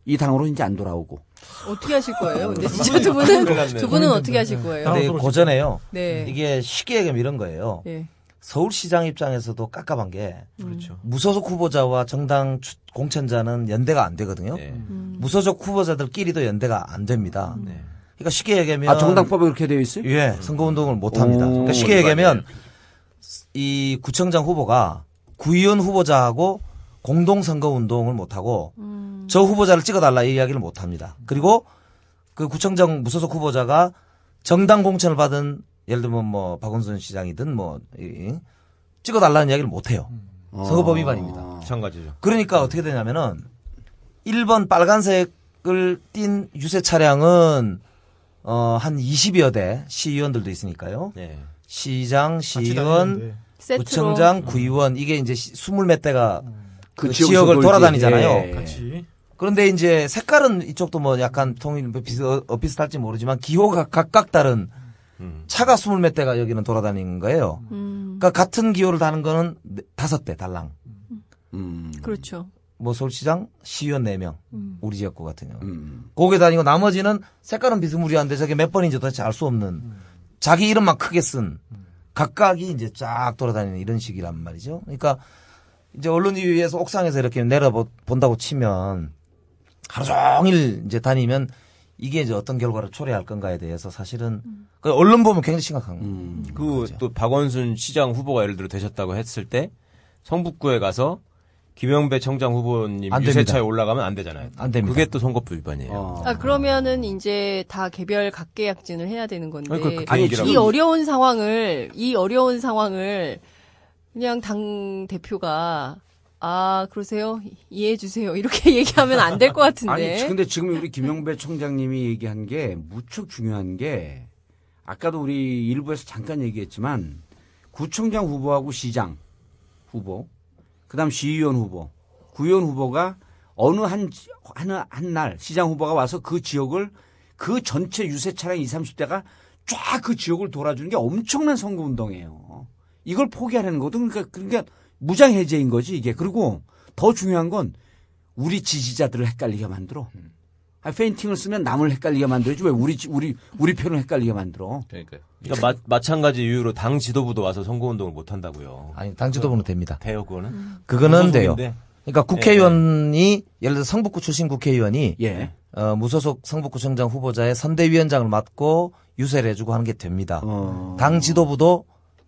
이 당으로 이제 안 돌아오고. 어떻게 하실 거예요? 근데 진짜 두 분은 어떻게 하실 거예요? 근데 고전에요. 네. 이게 쉽게 얘기하면 이런 거예요. 예. 서울시장 입장에서도 깝깝한 게 그렇죠. 무소속 후보자와 정당 공천자는 연대가 안 되거든요. 네. 무소속 후보자들끼리도 연대가 안 됩니다. 네. 그러니까 쉽게 얘기하면 정당법에 그렇게 되어 있어요? 예, 선거운동을 못 합니다. 오, 그러니까 쉽게 얘기하면 이 구청장 후보가 구의원 후보자하고 공동 선거운동을 못 하고 저 후보자를 찍어달라 이 이야기를 못 합니다. 그리고 그 구청장 무소속 후보자가 정당 공천을 받은 예를 들면 뭐 박원순 시장이든 뭐 찍어달라는 이야기를 못 해요. 선거법 위반입니다. 마찬가지죠. 그러니까 어떻게 되냐면은 1번 빨간색을 띤 유세 차량은 한 20여 대 시의원들도 있으니까요. 네. 시장, 시의원, 세트로. 구청장, 구의원 이게 이제 20몇 대가 그 지역에서 지역을 돌지. 돌아다니잖아요. 예. 같이. 그런데 이제 색깔은 이쪽도 뭐 약간 비슷할지 모르지만 기호가 각각 다른 차가 20몇 대가 여기는 돌아다니는 거예요. 그러니까 같은 기호를 다는 거는 5대 달랑. 그렇죠. 뭐 서울시장 시의원 4명 우리 지역구 같은 경우 거기에 다니고 나머지는 색깔은 비스무리한데 저게 몇 번인지 도대체 알 수 없는 자기 이름만 크게 쓴 각각이 이제 쫙 돌아다니는 이런 식이란 말이죠. 그러니까 이제 언론이 위에서 옥상에서 이렇게 내려본다고 치면 하루 종일 이제 다니면 이게 이제 어떤 결과를 초래할 건가에 대해서 사실은 그 언론 보면 굉장히 심각한 그 또 박원순 시장 후보가 예를 들어 되셨다고 했을 때 성북구에 가서 김영배 청장 후보님 안 유세차에 됩니다. 올라가면 안 되잖아요. 안 됩니다. 그게 또 선거법 위반이에요. 그러면은 이제 다 개별 각계약진을 해야 되는 건데. 아니, 이 어려운 상황을 그냥 당 대표가 그러세요? 이해해 주세요. 이렇게 얘기하면 안 될 것 같은데. 아니, 근데 지금 우리 김영배 청장님이 얘기한 게 무척 중요한 게 아까도 우리 일부에서 잠깐 얘기했지만 구청장 후보하고 시장 후보, 그다음 시의원 후보, 구의원 후보가 어느 한 날 시장 후보가 와서 그 지역을 그 전체 유세 차량 20, 30대가 쫙 그 지역을 돌아주는 게 엄청난 선거 운동이에요. 이걸 포기하려는 거든 그러니까 무장 해제인 거지 이게. 그리고 더 중요한 건 우리 지지자들을 헷갈리게 만들어. 페인팅을 쓰면 남을 헷갈리게 만들지 왜 우리 편을 헷갈리게 만들어. 그러니까요. 그러니까 마찬가지 이유로 당 지도부도 와서 선거운동을 못 한다고요. 아니 당 지도부는 됩니다. 돼요, 그거는? 그거는 돼요. 무소속인데. 그러니까 국회의원이 예를 들어 성북구 출신 국회의원이 예. 무소속 성북구청장 후보자의 선대위원장을 맡고 유세를 해주고 하는 게 됩니다. 당 지도부도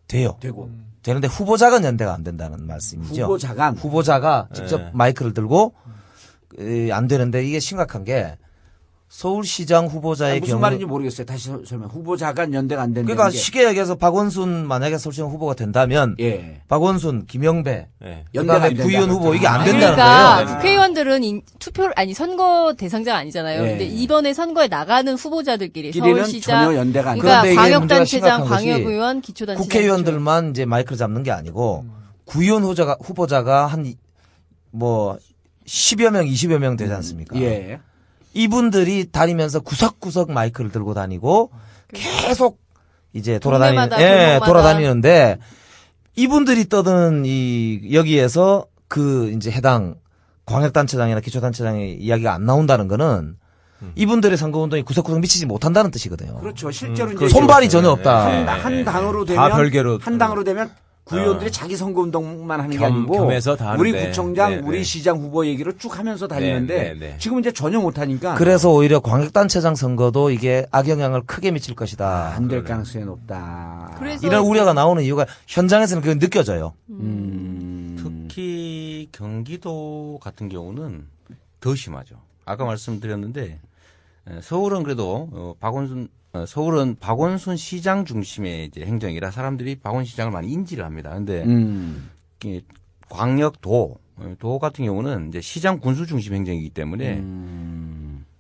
돼요. 되고. 되는데 후보자간 연대가 안 된다는 말씀이죠. 후보자가 직접 네. 마이크를 들고 안 되는데 이게 심각한 게 서울시장 후보자의 무슨 경우 말인지 모르겠어요. 다시 설명. 후보자간 연대가 안 된다는 그러니까 게. 쉽게 얘기해서 박원순 만약에 서울시장 후보가 된다면 예. 박원순, 김영배, 네. 연대가 안 그다음에 구의원 된다는 후보 이게 안 거죠. 된다는 그러니까 거예요. 국회의원들은 선거 대상자가 아니잖아요. 예. 근데 이번에 선거에 나가는 후보자들끼리 끼리는 서울시장, 전혀 연대가 안 그러니까 그런데 이게 문제가 광역단체장, 심각한 것이 광역의원, 기초단체장. 국회의원들만 이제 마이크를 잡는 게 아니고 구의원 후보자가 한 뭐 10여 명, 20여 명 되지 않습니까? 예. 이분들이 다니면서 구석구석 마이크를 들고 다니고 계속 이제 동네마다, 골목마다. 돌아다니는데 이분들이 떠드는 여기에서 그 이제 해당 광역단체장이나 기초단체장의 이야기가 안 나온다는 거는 이분들의 선거운동이 구석구석 미치지 못한다는 뜻이거든요. 그렇죠. 실제로 그 이제 손발이 전혀 없다. 한 당으로 다 되면 별개로. 한 당으로 되면 구의원들이 자기 선거 운동만 하는 게 아니고 겸해서 다 우리 하는데. 구청장, 네, 우리 네. 시장 후보 얘기를 쭉 하면서 다니는데 네, 네. 지금 이제 전혀 못 하니까 그래서 오히려 광역단체장 선거도 이게 악영향을 크게 미칠 것이다. 안 될 가능성이 높다. 그래서 이런 우려가 나오는 이유가 현장에서는 그게 느껴져요. 특히 경기도 같은 경우는 더 심하죠. 아까 말씀드렸는데 서울은 그래도 서울은 박원순 시장 중심의 이제 행정이라 사람들이 박원순 시장을 많이 인지를 합니다. 그런데 광역도 같은 경우는 이제 시장 군수 중심 행정이기 때문에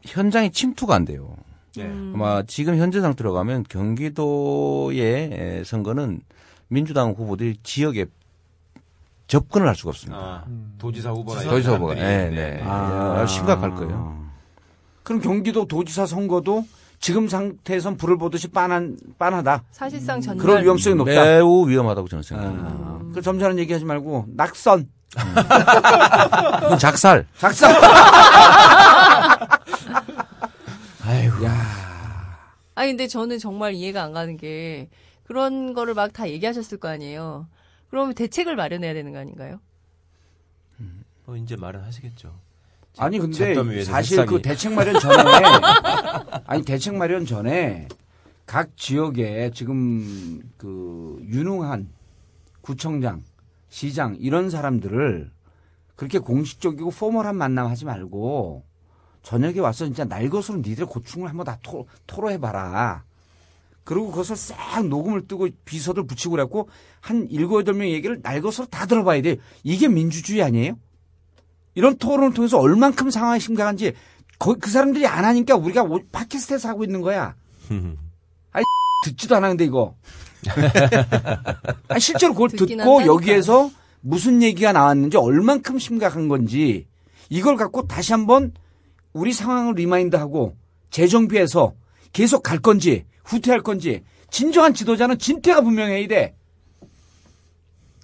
현장에 침투가 안 돼요. 네. 아마 지금 현재 상태로 가면 경기도의 선거는 민주당 후보들이 지역에 접근을 할 수가 없습니다. 도지사 후보나 도지사 후보가. 사람들이. 네. 아주 심각할 거예요. 그럼 경기도 도지사 선거도 지금 상태에선 불을 보듯이 빤하다. 사실상 전날 그럴 위험성이 높다. 매우 위험하다고 저는 생각합니다. 그 점잖은 얘기하지 말고 낙선, 작살. 작성. 아이고. 아니 근데 저는 정말 이해가 안 가는 게 그런 거를 막 다 얘기하셨을 거 아니에요. 그러면 대책을 마련해야 되는 거 아닌가요? 뭐 이제 말은 하시겠죠. 아니 근데 잣담 위에서 사실 새싹이. 그 대책 마련 전에 각 지역에 지금 그 유능한 구청장, 시장 이런 사람들을 그렇게 공식적이고 포멀한 만남 하지 말고 저녁에 와서 진짜 날것으로 니들 고충을 한번 다 토로해봐라. 그리고 그것을 싹 녹음을 뜨고 비서들 붙이고 그랬고 한 7, 8명 얘기를 날것으로 다 들어봐야 돼. 이게 민주주의 아니에요? 이런 토론을 통해서 얼만큼 상황이 심각한지 그 사람들이 안 하니까 우리가 팟캐스트에서 하고 있는 거야. 아니 듣지도 않아 근데 이거. 아니, 실제로 그걸 듣긴 듣고 한다니까. 여기에서 무슨 얘기가 나왔는지 얼만큼 심각한 건지 이걸 갖고 다시 한번 우리 상황을 리마인드하고 재정비해서 계속 갈 건지 후퇴할 건지 진정한 지도자는 진퇴가 분명해야 돼.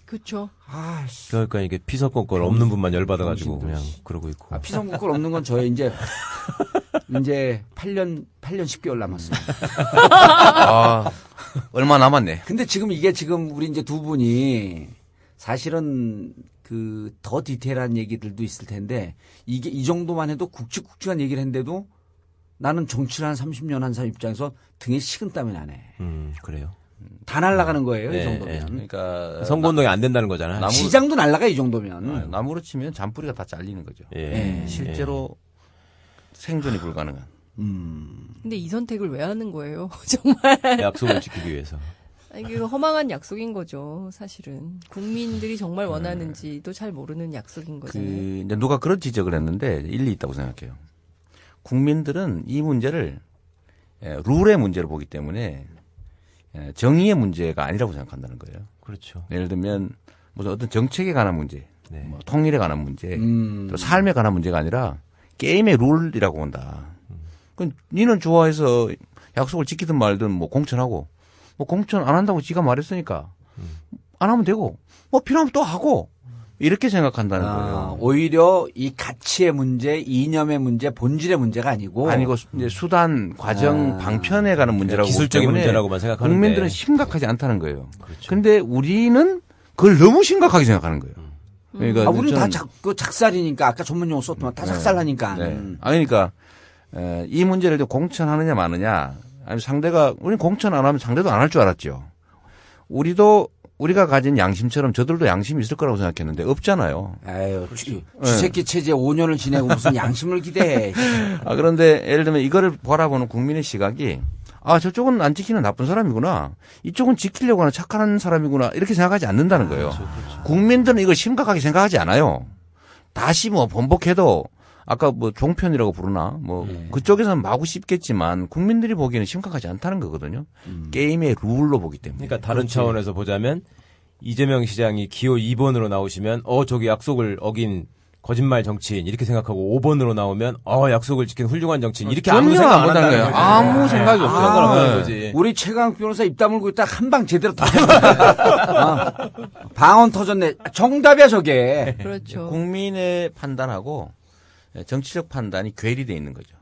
그렇죠. 아씨. 그러니까 이게 피서권권 없는 분만 열받아가지고 그냥 그러고 있고. 피선국권 없는 건 저의 이제 8년 10개월 남았어요. 얼마 남았네. 근데 지금 이게 지금 우리 이제 두 분이 사실은 그 더 디테일한 얘기들도 있을 텐데 이게 이 정도만 해도 굵직굵직한 얘기를 했는데도 나는 정치를 한 30년 한 사람 입장에서 등에 식은땀이 나네. 그래요. 다 날아가는 거예요, 네, 이 정도면. 그러니까 선거운동이 안 된다는 거잖아요. 시장도 날아가, 이 정도면. 나무로 치면 잔뿌리가 다 잘리는 거죠. 예. 실제로 생존이 불가능한. 근데 이 선택을 왜 하는 거예요? 정말. 약속을 지키기 위해서. 이게 허망한 약속인 거죠, 사실은. 국민들이 정말 원하는지도 잘 모르는 약속인 거잖아요. 이제 누가 그런 지적을 했는데 일리 있다고 생각해요. 국민들은 이 문제를 룰의 문제로 보기 때문에 정의의 문제가 아니라고 생각한다는 거예요. 그렇죠. 예를 들면 무슨 어떤 정책에 관한 문제, 네. 뭐 통일에 관한 문제, 또 삶에 관한 문제가 아니라 게임의 룰이라고 본다. 그 니는 좋아해서 약속을 지키든 말든 뭐 공천하고 뭐 공천 안 한다고 지가 말했으니까 안 하면 되고 뭐 필요하면 또 하고 이렇게 생각한다는 거예요. 오히려 이 가치의 문제, 이념의 문제, 본질의 문제가 아니고 이제 수단, 과정, 방편에 가는 문제라고 기술적인 보기 때문에 문제라고만 생각하는데 국민들은 심각하지 않다는 거예요. 그렇죠. 근데 우리는 그걸 너무 심각하게 생각하는 거예요. 그러니까 우리는 다 저는 작살이니까 아까 전문 용어 썼더만 다 작살나니까. 그러니까 이 문제를 공천하느냐 마느냐 아니면 상대가 우리는 공천 안 하면 상대도 안 할 줄 알았죠. 우리가 가진 양심처럼 저들도 양심이 있을 거라고 생각했는데 없잖아요. 아유, 쥐새끼 체제 5년을 지내고 무슨 양심을 기대해. 그런데 예를 들면 이거를 바라보는 국민의 시각이 저쪽은 안 지키는 나쁜 사람이구나. 이쪽은 지키려고 하는 착한 사람이구나. 이렇게 생각하지 않는다는 거예요. 그렇죠. 국민들은 이걸 심각하게 생각하지 않아요. 다시 뭐 번복해도 아까 뭐 종편이라고 부르나 뭐 그쪽에서는 마구 씹겠지만 국민들이 보기에는 심각하지 않다는 거거든요. 게임의 룰로 보기 때문에. 그러니까 다른 차원에서 보자면 이재명 시장이 기호 2번으로 나오시면 저기 약속을 어긴 거짓말 정치인 이렇게 생각하고 5번으로 나오면 약속을 지킨 훌륭한 정치인 이렇게 아무 전혀 생각 안 안 한다는 거예요. 거죠. 아무 생각이 없어요. 생각을 안 하는 네. 거지. 우리 최강 변호사 입 다물고 있다 한 방 제대로 터졌네. 방언 터졌네. 정답이야 저게. 그렇죠. 국민의 판단하고 정치적 판단이 괴리돼 있는 거죠.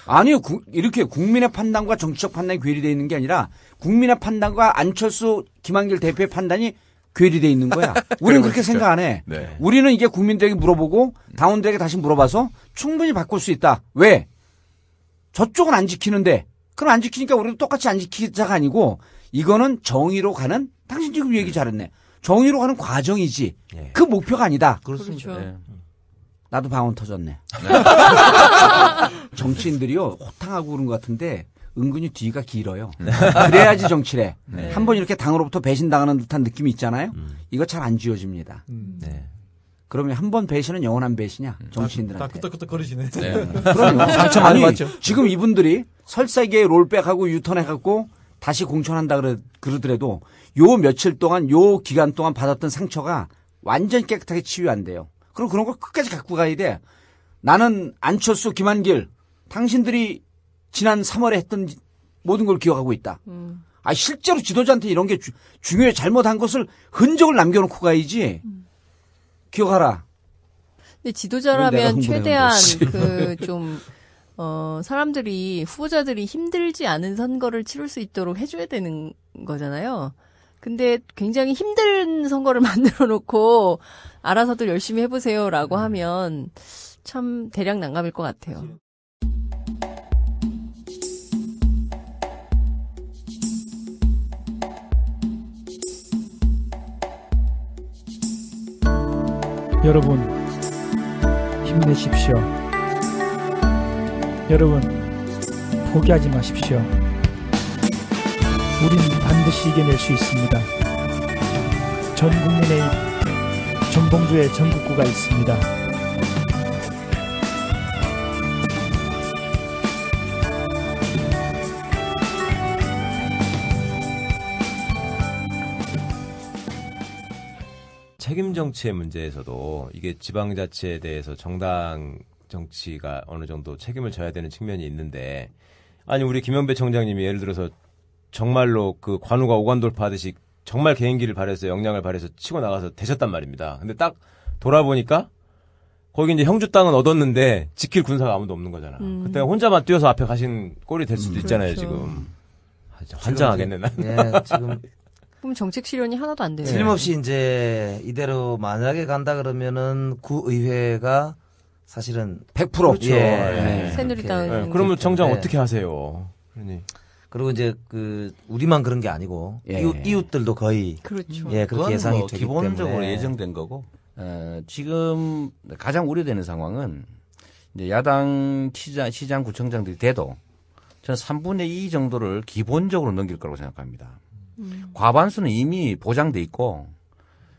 아니요. 이렇게 국민의 판단과 정치적 판단이 괴리되어 있는 게 아니라 국민의 판단과 안철수 김한길 대표의 판단이 괴리되어 있는 거야. 우리는 그렇게 생각 안 해. 네. 우리는 이게 국민들에게 물어보고 당원들에게 다시 물어봐서 충분히 바꿀 수 있다. 왜? 저쪽은 안 지키는데 그럼 안 지키니까 우리도 똑같이 안 지키자가 아니고 이거는 정의로 가는 당신 지금 얘기 잘했네. 정의로 가는 과정이지. 예. 그 목표가 아니다. 그렇습니다. 그렇죠. 네. 나도 방언 터졌네. 정치인들이요 호탕하고 그런 것 같은데 은근히 뒤가 길어요. 그래야지 정치래. 한 번 이렇게 당으로부터 배신당하는 듯한 느낌이 있잖아요. 이거 잘 안 지워집니다. 네. 그러면 한 번 배신은 영원한 배신이야. 다 정치인들한테. 끄떡끄떡 거리시네. 그럼요. 상처 많이 아니, 받죠. 지금 이분들이 설사기에 롤백하고 유턴해갖고 다시 공천한다 그러더라도 요 며칠 동안 요 기간 동안 받았던 상처가 완전히 깨끗하게 치유 안 돼요. 그럼 그런 걸 끝까지 갖고 가야 돼. 나는 안철수, 김한길, 당신들이 지난 3월에 했던 모든 걸 기억하고 있다. 실제로 지도자한테 이런 게 중요해. 잘못한 것을 흔적을 남겨놓고 가야지. 기억하라. 근데 내가 지도자라면 흥분해 최대한 가지고. 사람들이, 후보자들이 힘들지 않은 선거를 치를 수 있도록 해줘야 되는 거잖아요. 근데 굉장히 힘든 선거를 만들어 놓고 알아서들 열심히 해보세요라고 하면 참 대략 난감일 것 같아요. 여러분 힘내십시오. 여러분 포기하지 마십시오. 우린 반드시 이겨낼 수 있습니다. 전 국민의 전봉주의 전국구가 있습니다. 책임 정치의 문제에서도 이게 지방자치에 대해서 정당 정치가 어느 정도 책임을 져야 되는 측면이 있는데, 아니 우리 김영배 청장님이 예를 들어서 정말로 그 관우가 오관 돌파하듯이 정말 개인기를 발휘해서 역량을 발휘해서 치고 나가서 되셨단 말입니다. 근데 딱 돌아보니까 거기 이제 형주 땅은 얻었는데 지킬 군사가 아무도 없는 거잖아. 그때 혼자만 뛰어서 앞에 가신 꼴이 될 수도 있잖아요. 그렇죠. 지금. 환장하겠네, 난. 예, 지금 그럼 정책 실현이 하나도 안 돼요. 틀림없이 이제 이대로 만약에 간다 그러면은 구의회가 사실은 100%. 그렇죠. 예. 새누리당. 이렇게. 네, 그러면 정장 네. 어떻게 하세요? 그러니. 그리고 이제 우리만 그런 게 아니고 예. 이웃들도 거의 그렇죠. 예, 그렇게 그건 예상이 뭐 되기 기본적으로 때문에 예정된 거고 지금 가장 우려되는 상황은 이제 야당 시장 구청장들이 돼도 저는 3분의 2 정도를 기본적으로 넘길 거라고 생각합니다. 과반수는 이미 보장돼 있고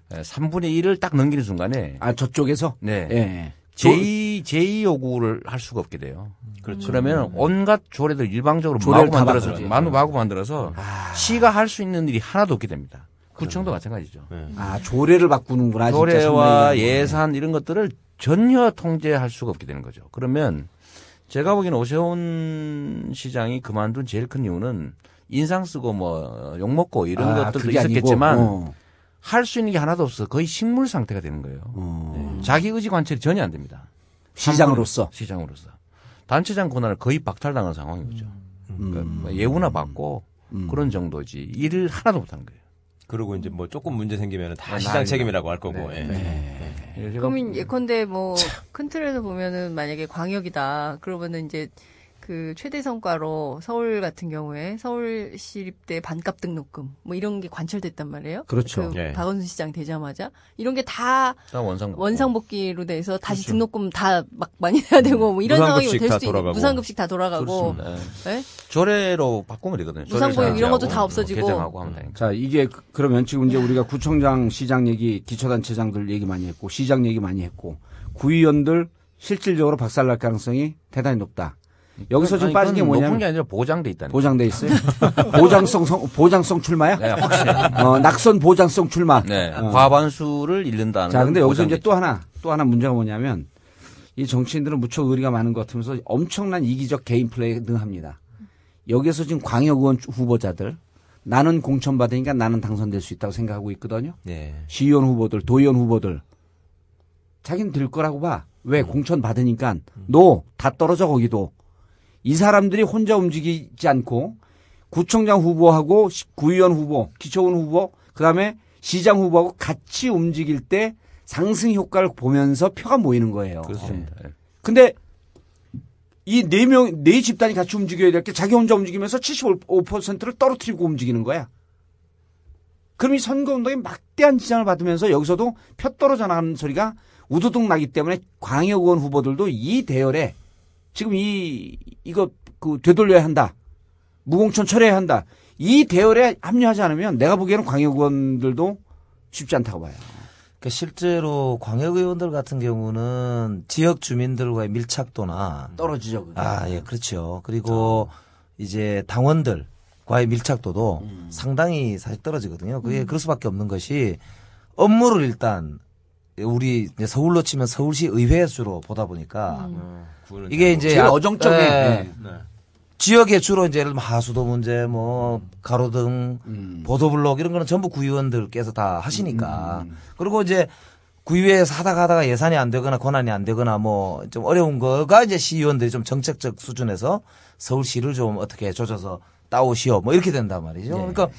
3분의 1을 딱 넘기는 순간에 아, 저쪽에서? 네. 예. 제2 요구를 할 수가 없게 돼요. 그렇죠. 그러면 온갖 조례들 일방적으로 조례를 마구 다 만들어서 바꾸지. 마구 만들어서 시가 할 수 있는 일이 하나도 없게 됩니다. 구청도 마찬가지죠. 아, 조례를 바꾸는구나. 진짜 조례와 선거에. 예산 이런 것들을 전혀 통제할 수가 없게 되는 거죠. 그러면 제가 보기에는 오세훈 시장이 그만둔 제일 큰 이유는 인상 쓰고 뭐 욕먹고 이런 것들도 그게 아니고, 있었겠지만 할 수 있는 게 하나도 없어. 거의 식물 상태가 되는 거예요. 네. 자기 의지 관철이 전혀 안 됩니다. 시장으로서. 시장으로서. 단체장 권한을 거의 박탈당한 상황인 거죠. 그러니까 뭐 예우나 받고 그런 정도지. 일을 하나도 못하는 거예요. 그리고 이제 뭐 조금 문제 생기면 다 네, 시장 난리나. 책임이라고 할 거고. 예. 예, 제가 그러면 예컨대 뭐 큰 틀에서 보면은 만약에 광역이다. 그러면은 이제 그 최대 성과로 서울 같은 경우에 서울시립대 반값 등록금 뭐 이런 게 관철됐단 말이에요. 그렇죠. 그 예. 박원순 시장 되자마자 이런 게 다 다 원상복구. 원상복귀로 돼서 다시 등록금 다 막 많이 내야 되고 뭐 이런 상황이 무상급식 될 다 수도 있고 돌아가고. 무상급식 다 돌아가고 그렇습니다. 예? 조례로 바꾸면 되거든요. 무상보육 이런 것도 다 조례를 없어지고. 개정하고 하면 되니까. 자, 이게 그러면 지금 이제 우리가 구청장, 시장 얘기, 기초단체장들 얘기 많이 했고, 시장 얘기 많이 했고, 구의원들 실질적으로 박살날 가능성이 대단히 높다. 여기서 지금 아니, 빠진 게 그건 높은 뭐냐면 게 아니라 보장돼 있다는 보장돼 있어요. 보장성 출마야? 네, 확실히. 낙선 보장성 출마. 네, 과반수를 잃는다는. 자, 건 근데 여기서 보장돼 이제 또 하나 문제가 뭐냐면 이 정치인들은 무척 의리가 많은 것 같으면서 엄청난 이기적 개인 플레이 능합니다. 여기서 지금 광역의원 후보자들 나는 공천받으니까 나는 당선될 수 있다고 생각하고 있거든요. 예. 시의원 후보들, 도의원 후보들. 자기는 될 거라고 봐. 왜? 공천 받으니까. 너 다 떨어져 거기도. 이 사람들이 혼자 움직이지 않고 구청장 후보하고 구의원 후보, 기초의원 후보, 그다음에 시장 후보하고 같이 움직일 때 상승 효과를 보면서 표가 모이는 거예요. 그렇습니다. 예. 근데 이 네 집단이 같이 움직여야 될 게 자기 혼자 움직이면서 75%를 떨어뜨리고 움직이는 거야. 그럼 이 선거운동에 막대한 지장을 받으면서 여기서도 표 떨어져 나가는 소리가 우두둑 나기 때문에 광역의원 후보들도 이 대열에 지금 이거 되돌려야 한다. 무공천 철회해야 한다. 이 대열에 합류하지 않으면 내가 보기에는 광역의원들도 쉽지 않다고 봐요. 그러니까 실제로 광역의원들 같은 경우는 지역 주민들과의 밀착도나 떨어지죠. 그게. 예, 그렇죠. 그리고 이제 당원들과의 밀착도도 상당히 사실 떨어지거든요. 그게 그럴 수밖에 없는 것이 업무를 일단 우리 이제 서울로 치면 서울시 의회 수로 보다 보니까 이게 이제 제일 어정쩡해. 예, 지역에 주로 이제 예를 들면 하수도 문제, 뭐 가로등, 보도블록 이런 거는 전부 구의원들께서 다 하시니까. 그리고 이제 구의회에서 하다가 예산이 안 되거나 권한이 안 되거나 뭐 좀 어려운 거가 이제 시의원들이 좀 정책적 수준에서 서울시를 좀 어떻게 조져서 따오시오 뭐 이렇게 된단 말이죠. 그러니까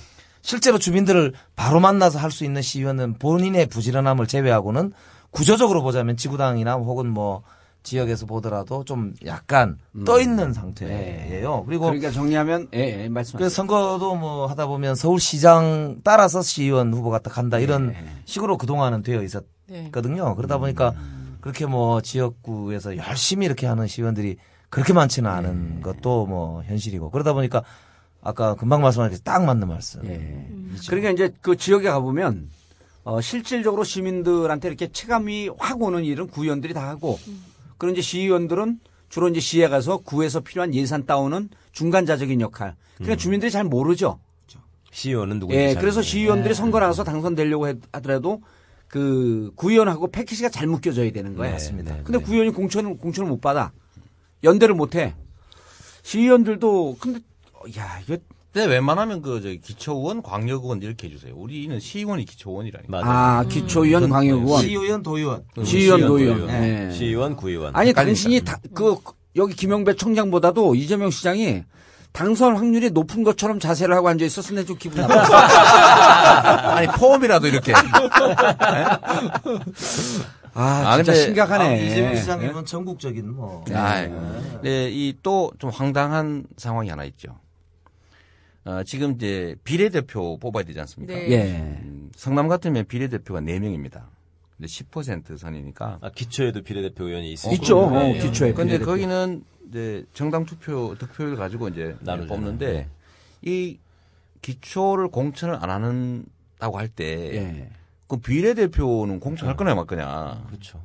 실제로 주민들을 바로 만나서 할 수 있는 시의원은 본인의 부지런함을 제외하고는 구조적으로 보자면 지구당이나 혹은 뭐 지역에서 보더라도 좀 약간 떠 있는 상태예요. 그리고 그러니까 정리하면 말씀하세요. 그래서 선거도 뭐 하다 보면 서울시장 따라서 시의원 후보가 딱 간다 이런 식으로 그동안은 되어 있었거든요. 그러다 보니까 그렇게 뭐 지역구에서 열심히 이렇게 하는 시의원들이 그렇게 많지는 않은 것도 뭐 현실이고 그러다 보니까 아까 금방 말씀하신 딱 맞는 말씀. 그러니까 이제 그 지역에 가보면 실질적으로 시민들한테 이렇게 체감이 확 오는 일은 구의원들이 다 하고 그런 이제 시의원들은 주로 이제 시에 가서 구에서 필요한 예산 따오는 중간자적인 역할. 그러니까 주민들이 잘 모르죠. 시의원은 누구인지. 예, 잘 그래서 모르겠네. 시의원들이 선거 나가서 당선되려고 하더라도 그 구의원하고 패키지가 잘 묶여져야 되는 거예요. 맞습니다. 근데 구의원이 공천을 못 받아. 연대를 못 해. 시의원들도 근데 이거 근데 웬만하면 기초의원, 광역의원 이렇게 해주세요. 우리는 시의원이 기초의원이라니까. 맞아요. 기초의원, 광역의원, 시의원, 도의원. 시의원, 도의원. 예. 시의원, 구의원. 아니 당신이 여기 김영배 청장보다도 이재명 시장이 당선 확률이 높은 것처럼 자세를 하고 앉아 있었으면 내가 좀 기분 나빴어. 아니 폼이라도 이렇게. 아, 진짜 근데 심각하네. 이재명 시장님은 전국적인 뭐. 네, 이 또 좀 황당한 상황이 하나 있죠. 지금 이제 비례대표 뽑아야 되지 않습니까? 네. 예. 성남 같으면 비례대표가 4명입니다. 근데 10% 선이니까. 기초에도 비례대표 의원이 있으시죠. 있죠. 네. 기초에. 근데 비례대표. 거기는 이제 정당 득표율 가지고 이제 나누잖아요. 뽑는데 이 기초를 공천을 안 한다고 할 때 예. 그 비례대표는 공천할 거냐 말 거냐. 그렇죠.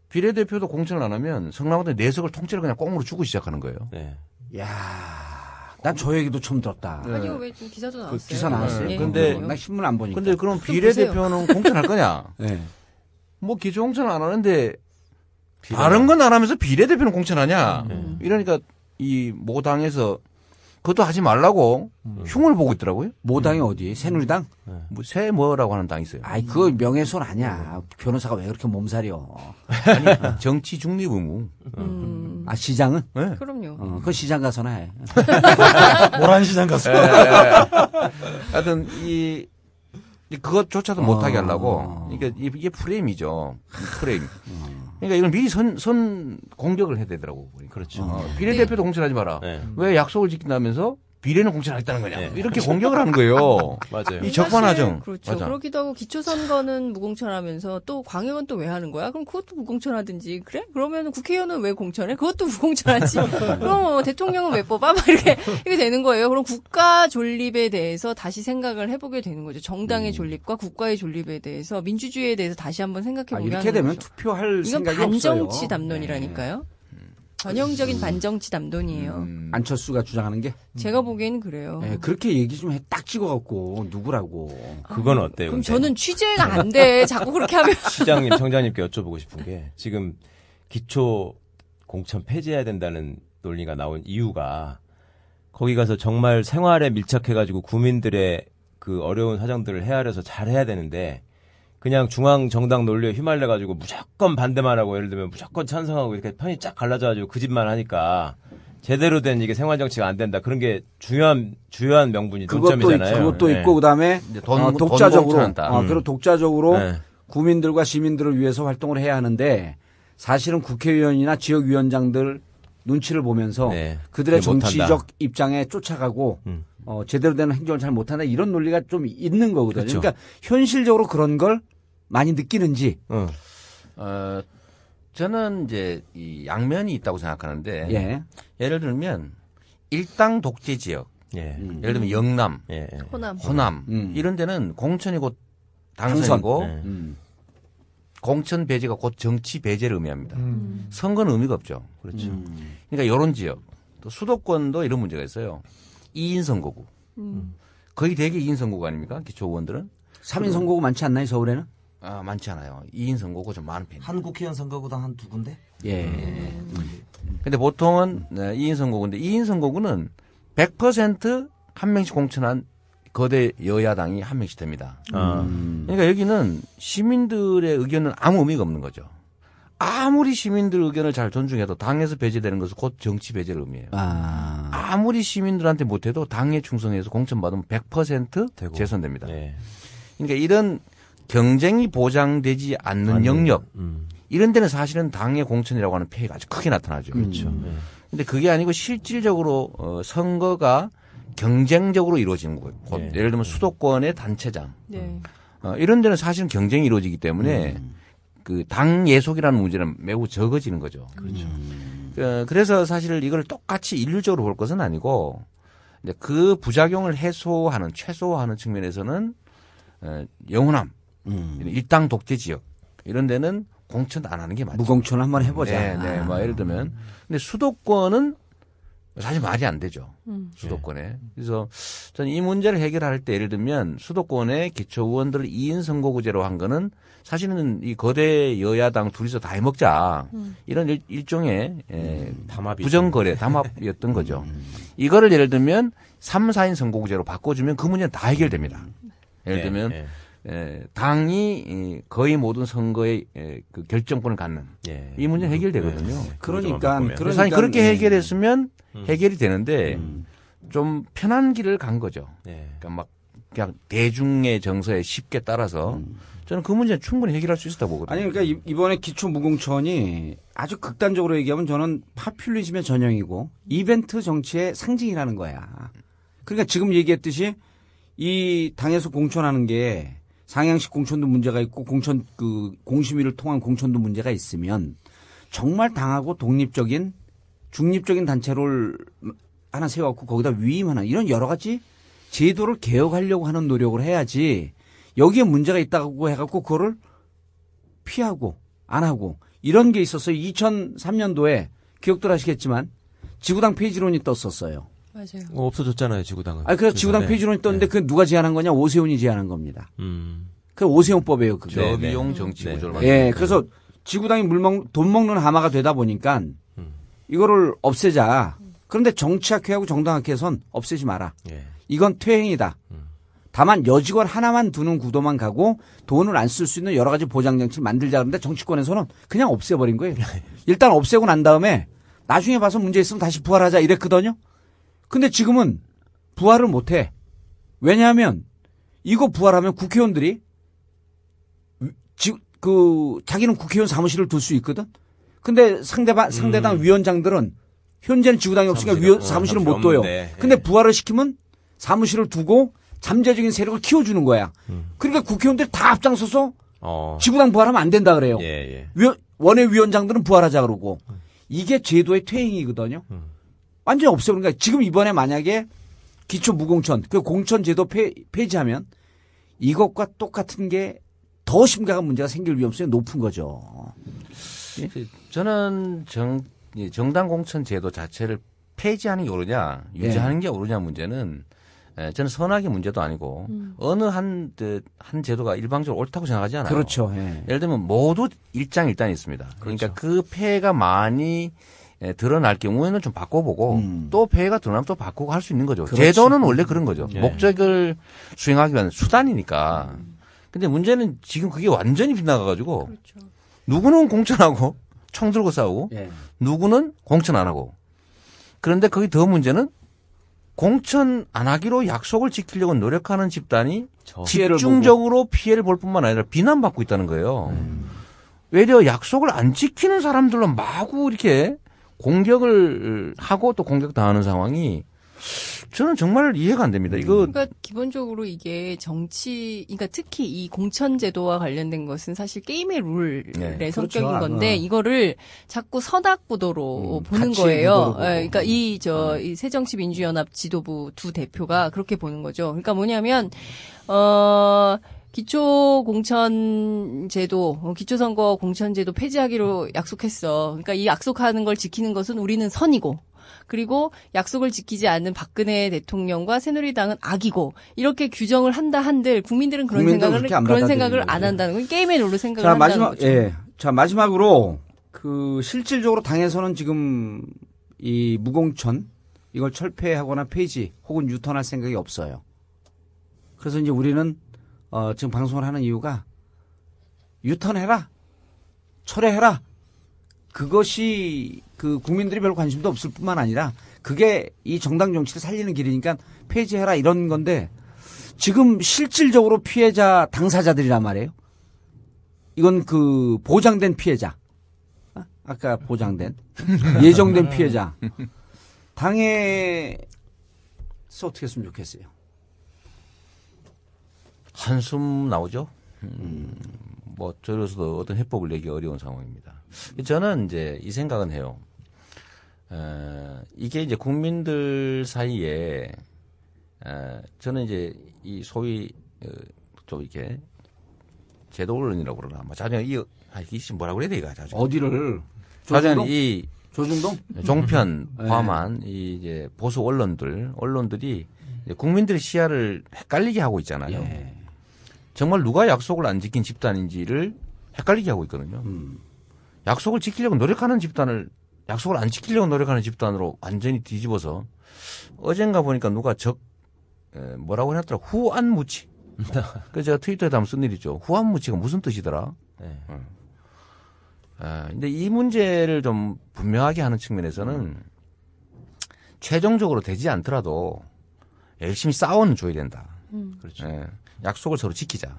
비례대표도 공천을 안 하면 성남 같은 4석을 통째로 그냥 꽁으로 주고 시작하는 거예요. 네. 야, 난 저 얘기도 처음 들었다. 아니요, 왜 좀 기사도 나왔어요. 기사 나왔어요. 예. 근데 나 신문 안 보니까. 근데 그럼 보세요. 비례대표는 공천할 거냐? 예. 뭐 기초 공천을 안 하는데 다른 건 안 하면서 비례대표는 공천하냐? 이러니까 이 모당에서 그것도 하지 말라고 흉을 보고 있더라고요. 모당이 어디? 새누리당? 뭐 새 뭐라고 하는 당이 있어요. 아이, 그거 명예훼손 아니야. 변호사가 왜 그렇게 몸살이여. 아니, 정치 중립 의무. 아, 시장은? 네. 그럼요. 그거 시장 가서나 해. 모란시장 가서. 하여튼 그것조차도 못하게 하려고. 그러니까 이게 프레임이죠. 프레임. 그러니까 이걸 미리 선 공격을 해야 되더라고. 그렇죠. 비례대표도 공천하지 마라. 네. 왜 약속을 지킨다면서 비례는 공천하겠다는 거냐. 이렇게 공격을 하는 거예요. 맞아요. 이 적반하장. 그렇죠. 맞아. 그렇기도 하고 기초선거는 무공천하면서 또 광역은 또 왜 하는 거야? 그럼 그것도 무공천하든지 그래? 그러면 국회의원은 왜 공천해? 그것도 무공천하지. 그럼 대통령은 왜 뽑아? 막 이렇게 되는 거예요. 그럼 국가 존립에 대해서 다시 생각을 해보게 되는 거죠. 정당의 존립과 국가의 존립에 대해서 민주주의에 대해서 다시 한번 생각해보게 하는 이렇게 되면 거죠. 투표할 이건 생각이 반정치 없어요. 담론이라니까요. 전형적인 반정치 담론이에요. 안철수가 주장하는 게? 제가 보기에는 그래요. 예, 그렇게 얘기 좀 해. 딱 찍어갖고 누구라고. 그건 어때요? 그럼 근데? 저는 취재가 안 돼. 자꾸 그렇게 하면. 시장님, 청장님께 여쭤보고 싶은 게 지금 기초 공천 폐지해야 된다는 논리가 나온 이유가 거기 가서 정말 생활에 밀착해가지고 국민들의 그 어려운 사정들을 헤아려서 잘 해야 되는데 그냥 중앙 정당 논리에 휘말려가지고 무조건 반대만 하고 예를 들면 무조건 찬성하고 이렇게 편이 쫙 갈라져가지고 그 집만 하니까 제대로 된 이게 생활 정치가 안 된다. 그런 게 주요한 명분이 논점이잖아요. 그것도 네. 있고 그다음에 이제 돈 독자적으로 공천한다. 그리고 독자적으로 네. 국민들과 시민들을 위해서 활동을 해야 하는데 사실은 국회의원이나 지역위원장들 눈치를 보면서 네. 그들의 그게 못한다. 정치적 입장에 쫓아가고 제대로 된 행정을 잘 못한다 이런 논리가 좀 있는 거거든요. 그렇죠. 그러니까 현실적으로 그런 걸 많이 느끼는지. 저는 이제 이 양면이 있다고 생각하는데 예. 예를 들면 일당 독재 지역, 예. 예를 들면 영남, 예. 호남. 이런 데는 공천이 곧 당선이고 네. 공천 배제가 곧 정치 배제를 의미합니다. 선거는 의미가 없죠. 그렇죠. 그러니까 이런 지역, 또 수도권도 이런 문제가 있어요. 2인 선거구. 거의 대개 2인 선거구 아닙니까? 기초 의원들은? 3인 선거구 많지 않나요, 서울에는? 많지 않아요. 2인 선거구 좀 많은 편이에요. 한 국회의원 선거구당 한 두 군데? 예. 근데 보통은 2인 선거구인데 2인 선거구는 100% 한 명씩 공천한 거대 여야당이 한 명씩 됩니다. 그러니까 여기는 시민들의 의견은 아무 의미가 없는 거죠. 아무리 시민들 의견을 잘 존중해도 당에서 배제되는 것은 곧 정치 배제를 의미해요. 아무리 시민들한테 못해도 당에 충성해서 공천받으면 100% 되고. 재선됩니다. 예. 그러니까 이런 경쟁이 보장되지 않는 영역 이런 데는 사실은 당의 공천이라고 하는 폐해가 아주 크게 나타나죠. 그렇죠. 근데 그게 아니고 실질적으로 선거가 경쟁적으로 이루어지는 거예요. 곧 네. 예를 들면 수도권의 단체장 네. 이런 데는 사실은 경쟁이 이루어지기 때문에 그 당 예속이라는 문제는 매우 적어지는 거죠. 그렇죠. 그래서 사실 이걸 똑같이 일률적으로 볼 것은 아니고 이제 그 부작용을 해소하는 최소화하는 측면에서는 영호남, 일당 독재 지역 이런 데는 공천 안 하는 게 맞죠. 무공천 한번 해보자. 네. 뭐 예를 들면 근데 수도권은 사실 말이 안 되죠. 수도권에. 그래서 저는 이 문제를 해결할 때 예를 들면 수도권의 기초의원들을 2인 선거구제로 한 거는 사실은 이 거대 여야당 둘이서 다 해먹자. 이런 일종의 담합이 부정거래, 담합이었던 거죠. 이거를 예를 들면 3, 4인 선거구제로 바꿔주면 그 문제는 다 해결됩니다. 예를 들면 당이 거의 모든 선거의 그 결정권을 갖는 이 문제는 해결되거든요. 그러니까 사실 그렇게 해결했으면 해결이 되는데 좀 편한 길을 간 거죠. 네. 그러니까 막 그냥 대중의 정서에 쉽게 따라서 저는 그 문제는 충분히 해결할 수 있었다고 보거든요. 아니 그러니까 이번에 기초무공천이 아주 극단적으로 얘기하면 저는 파퓰리즘의 전형이고 이벤트 정치의 상징이라는 거야. 그러니까 지금 얘기했듯이 이 당에서 공천하는 게 상향식 공천도 문제가 있고 공천 그 공심위를 통한 공천도 문제가 있으면 정말 당하고 독립적인 중립적인 단체를 하나 세워갖고 거기다 위임하는 이런 여러 가지 제도를 개혁하려고 하는 노력을 해야지 여기에 문제가 있다고 해갖고 그거를 피하고 안 하고 이런 게 있었어요. 2003년도에 기억들 하시겠지만 지구당 폐지론이 떴었어요. 맞아요. 없어졌잖아요, 지구당은. 그래서 지구당 네. 폐지론이 떴는데 그 누가 제안한 거냐? 오세훈이 제안한 겁니다. 그 오세훈법이에요. 그게. 저비용 정치 구조를 만드는 예, 거예요. 그래서 지구당이 돈 먹는 하마가 되다 보니까 이거를 없애자. 그런데 정치학회하고 정당학회에선 없애지 마라. 예. 이건 퇴행이다. 다만 여직원 하나만 두는 구도만 가고 돈을 안 쓸 수 있는 여러 가지 보장 장치를 만들자 그러는데 정치권에서는 그냥 없애버린 거예요. 일단 없애고 난 다음에 나중에 봐서 문제 있으면 다시 부활하자 이랬거든요. 근데 지금은 부활을 못 해. 왜냐하면 이거 부활하면 국회의원들이 자기는 국회의원 사무실을 둘 수 있거든. 근데 상대당 위원장들은 현재는 지구당이 없으니까 사무실을 못 둬요. 근데 부활을 시키면 사무실을 두고 잠재적인 세력을 키워주는 거야. 그러니까 국회의원들이 다 앞장서서 지구당 부활하면 안 된다 그래요. 예. 원외위원장들은 부활하자 그러고. 이게 제도의 퇴행이거든요. 완전히 없애버린 거야. 지금 이번에 만약에 기초무공천, 그 공천제도 폐지하면 이것과 똑같은 게 더 심각한 문제가 생길 위험성이 높은 거죠. 저는 정당 공천 제도 자체를 폐지하는 게 옳으냐, 유지하는 게 옳으냐 문제는 저는 선악의 문제도 아니고 어느 한 제도가 일방적으로 옳다고 생각하지 않아요. 그렇죠. 예. 예를 들면 모두 일장일단이 있습니다. 그러니까 그 폐해가 많이 드러날 경우에는 좀 바꿔보고 또 폐해가 드러나면 또 바꾸고 할 수 있는 거죠. 그렇지. 제도는 원래 그런 거죠. 예. 목적을 수행하기 위한 수단이니까. 근데 문제는 지금 그게 완전히 빗나가가지고 그렇죠. 누구는 공천하고 총 들고 싸우고 예. 누구는 공천 안 하고. 그런데 거기 더 문제는 공천 안 하기로 약속을 지키려고 노력하는 집단이 집중적으로 피해를 볼 뿐만 아니라 비난받고 있다는 거예요. 외려 약속을 안 지키는 사람들로 마구 이렇게 공격을 하고 또 공격당하는 상황이 저는 정말 이해가 안 됩니다. 이거 그러니까 기본적으로 이게 그러니까 특히 이 공천제도와 관련된 것은 사실 게임의 룰의 네. 성격인 그렇죠. 건데 이거를 자꾸 서닥구도로 보는 가치의 거예요. 구도로 보고. 그러니까 이 새정치민주연합 지도부 두 대표가 그렇게 보는 거죠. 그러니까 뭐냐면 기초선거 공천제도 폐지하기로 약속했어. 그러니까 이 약속하는 걸 지키는 것은 우리는 선이고, 그리고 약속을 지키지 않는 박근혜 대통령과 새누리당은 악이고, 이렇게 규정을 한다 한들 국민들은 그런 생각을 안 한다는 거. 게임의 룰로 생각을 한다는 거죠. 자, 마지막으로 실질적으로 당에서는 지금 이 무공천 이걸 철폐하거나 폐지 혹은 유턴할 생각이 없어요. 그래서 이제 우리는 지금 방송을 하는 이유가 유턴해라, 철회해라. 그것이 그 국민들이 별로 관심도 없을 뿐만 아니라 그게 이 정당 정치를 살리는 길이니까 폐지해라 이런 건데 지금 실질적으로 피해자 당사자들이란 말이에요. 이건 그 보장된 피해자. 아까 보장된 예정된 피해자. 당에서 어떻게 했으면 좋겠어요. 한숨 나오죠. 뭐 저로서도 어떤 해법을 내기 어려운 상황입니다. 저는 이제 이 생각은 해요. 이게 이제 국민들 사이에 저는 이제 이 소위 좀 이렇게 제도 언론이라고 그러나 뭐 자녀 이게 뭐라고 그래야 돼 이거 자주. 어디를 자녀 이 조중동 종편 포함한 이 이제 보수 언론들이 이제 국민들의 시야를 헷갈리게 하고 있잖아요. 예. 정말 누가 약속을 안 지킨 집단인지를 헷갈리게 하고 있거든요. 약속을 지키려고 노력하는 집단을 약속을 안 지키려고 노력하는 집단으로 완전히 뒤집어서 어젠가 보니까 누가 뭐라고 해놨더라. 후안무치. 그래서 제가 트위터에 한번 쓴 일 있죠. 후안무치가 무슨 뜻이더라. 네. 근데 이 문제를 좀 분명하게 하는 측면에서는 최종적으로 되지 않더라도 열심히 싸워는 줘야 된다. 그렇죠. 예, 약속을 서로 지키자.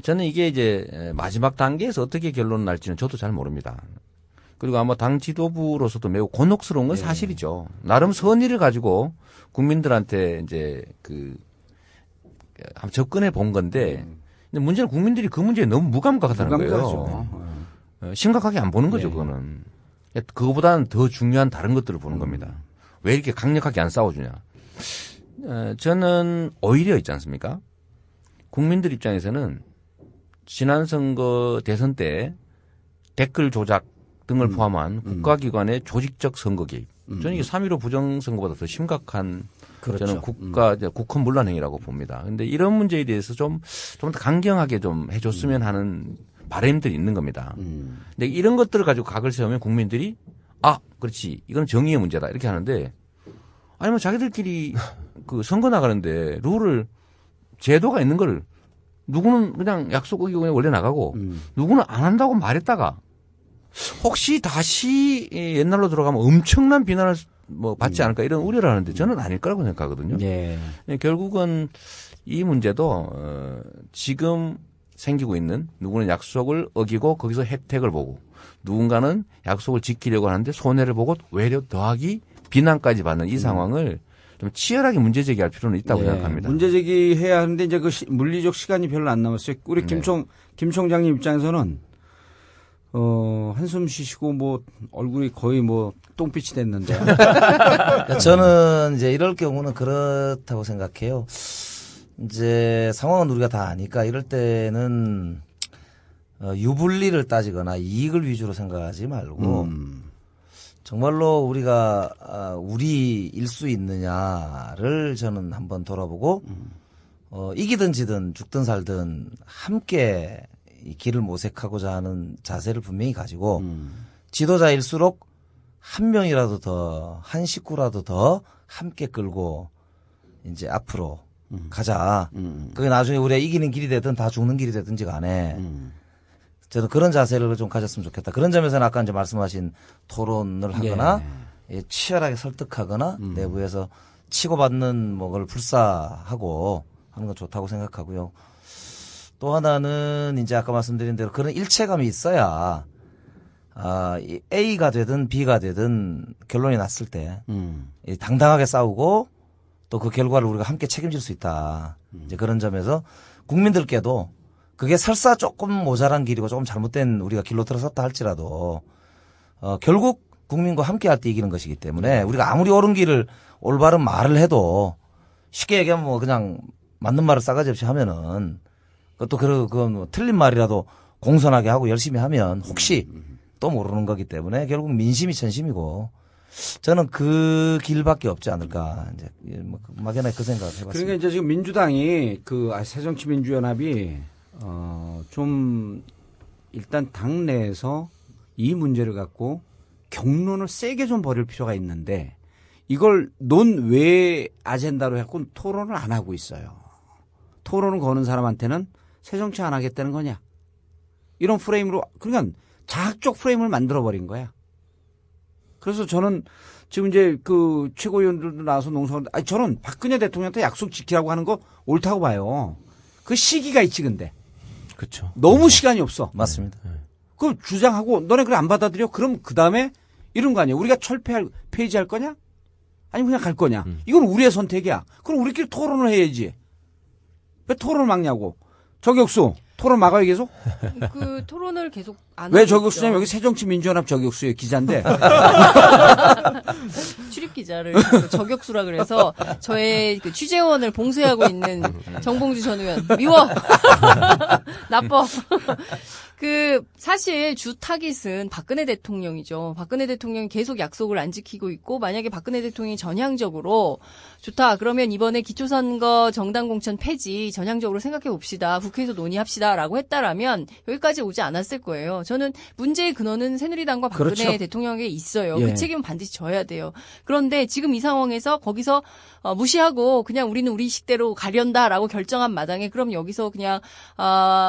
저는 이게 이제 마지막 단계에서 어떻게 결론 날지는 저도 잘 모릅니다. 그리고 아마 당 지도부로서도 매우 곤혹스러운 건 사실이죠. 나름 선의를 가지고 국민들한테 이제 한번 접근해 본 건데, 근데 문제는 국민들이 그 문제에 너무 무감각하다는 거예요. 심각하게 안 보는 거죠, 그거는. 그거보다는 더 중요한 다른 것들을 보는 겁니다. 왜 이렇게 강력하게 안 싸워주냐. 저는 오히려 있지 않습니까? 국민들 입장에서는 지난 선거 대선 때 댓글 조작 등을 포함한 국가기관의 조직적 선거 개입. 저는 이게 3.15 부정선거보다 더 심각한 저는 국헌 문란 행위라고 봅니다. 그런데 이런 문제에 대해서 좀 더 강경하게 좀 해줬으면 하는 바람들이 있는 겁니다. 근데 이런 것들을 가지고 각을 세우면 국민들이 그렇지. 이건 정의의 문제다. 이렇게 하는데 아니 뭐 자기들끼리 그 선거 나가는데 룰을 제도가 있는 걸 누구는 그냥 약속 어기고 원래 나가고 누구는 안 한다고 말했다가 혹시 다시 옛날로 들어가면 엄청난 비난을 받지 않을까 이런 우려를 하는데 저는 아닐 거라고 생각하거든요. 결국은 이 문제도 지금 생기고 있는 누구는 약속을 어기고 거기서 혜택을 보고 누군가는 약속을 지키려고 하는데 손해를 보고 외려 더하기 비난까지 받는 이 상황을 좀 치열하게 문제 제기할 필요는 있다고 생각합니다. 문제 제기해야 하는데 이제 그 물리적 시간이 별로 안 남았어요. 우리 김 총장님 입장에서는 한숨 쉬시고 뭐 얼굴이 거의 뭐 똥빛이 됐는데. 저는 이제 이럴 경우는 그렇다고 생각해요. 이제 상황은 우리가 다 아니까 이럴 때는 유불리를 따지거나 이익을 위주로 생각하지 말고 정말로 우리가 우리일 수 있느냐를 저는 한번 돌아보고 이기든 지든 죽든 살든 함께 이 길을 모색하고자 하는 자세를 분명히 가지고 지도자일수록 한 명이라도 더, 한 식구라도 더 함께 끌고 이제 앞으로 가자. 그게 나중에 우리가 이기는 길이 되든 다 죽는 길이 되든지 간에 저는 그런 자세를 좀 가졌으면 좋겠다. 그런 점에서는 아까 이제 말씀하신 토론을 하거나 치열하게 설득하거나 내부에서 치고받는 걸 불사하고 하는 건 좋다고 생각하고요. 또 하나는 이제 아까 말씀드린 대로 그런 일체감이 있어야 A가 되든 B가 되든 결론이 났을 때 당당하게 싸우고 또 그 결과를 우리가 함께 책임질 수 있다. 이제 그런 점에서 국민들께도 그게 설사 조금 모자란 길이고 조금 잘못된 우리가 길로 들어섰다 할지라도 결국 국민과 함께 할 때 이기는 것이기 때문에 우리가 아무리 옳은 길을 올바른 말을 해도 쉽게 얘기하면 뭐 그냥 맞는 말을 싸가지 없이 하면은 또 그건 틀린 말이라도 공손하게 하고 열심히 하면 혹시 또 모르는 거기 때문에 결국 민심이 천심이고 저는 그 길밖에 없지 않을까 이제 막연하게 그 생각을 해봤습니다. 그러니까 이제 지금 민주당이 새정치민주연합이 좀 일단 당내에서 이 문제를 갖고 경론을 세게 좀 벌일 필요가 있는데 이걸 논외 아젠다로 해갖고 토론을 안 하고 있어요. 토론을 거는 사람한테는 새정치 안 하겠다는 거냐. 이런 프레임으로 그러니까 자학적 프레임을 만들어버린 거야. 그래서 저는 지금 이제 그 최고위원들도 나와서 농성하는데 저는 박근혜 대통령한테 약속 지키라고 하는 거 옳다고 봐요. 그 시기가 있지 근데. 그렇죠. 너무 시간이 없어. 맞습니다. 그 주장하고 너네 그래 안 받아들여? 그럼 그 다음에 이런 거 아니야. 우리가 폐지할 거냐? 아니면 그냥 갈 거냐? 이건 우리의 선택이야. 그럼 우리끼리 토론을 해야지. 왜 토론을 막냐고. 저격수 토론 막아요 계속? 그 토론을 계속 안 왜 하고 저격수냐면 있죠. 여기 새정치민주연합 저격수의 기자인데. 출입 기자를 저격수라 그래서 저의 그 취재원을 봉쇄하고 있는 정봉주 전 의원 미워. 나빠. 그 사실 주 타깃은 박근혜 대통령이죠. 박근혜 대통령이 계속 약속을 안 지키고 있고 만약에 박근혜 대통령이 전향적으로 좋다. 그러면 이번에 기초선거 정당 공천 폐지 전향적으로 생각해 봅시다. 국회에서 논의합시다라고 했다라면 여기까지 오지 않았을 거예요. 저는 문제의 근원은 새누리당과 박근혜 그렇죠. 대통령에게 있어요. 예. 그 책임은 반드시 져야 돼요. 그런데 지금 이 상황에서 거기서 무시하고 그냥 우리는 우리 식대로 가련다라고 결정한 마당에 그럼 여기서 그냥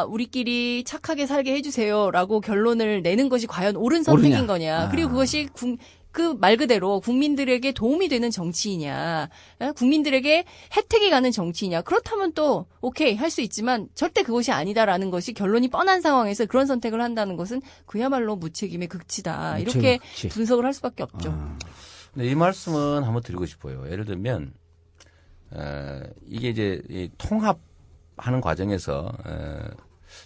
우리끼리 착하게 살게 해주세요라고 결론을 내는 것이 과연 옳은 선택인 옳으냐. 거냐. 그리고 그것이 그 말 그대로 국민들에게 도움이 되는 정치이냐, 국민들에게 혜택이 가는 정치이냐. 그렇다면 또 오케이 할 수 있지만 절대 그것이 아니다라는 것이 결론이 뻔한 상황에서 그런 선택을 한다는 것은 그야말로 무책임의 극치다. 이렇게 극치. 분석을 할 수밖에 없죠. 네, 이 말씀은 한번 드리고 싶어요. 예를 들면 이게 이제 이 통합하는 과정에서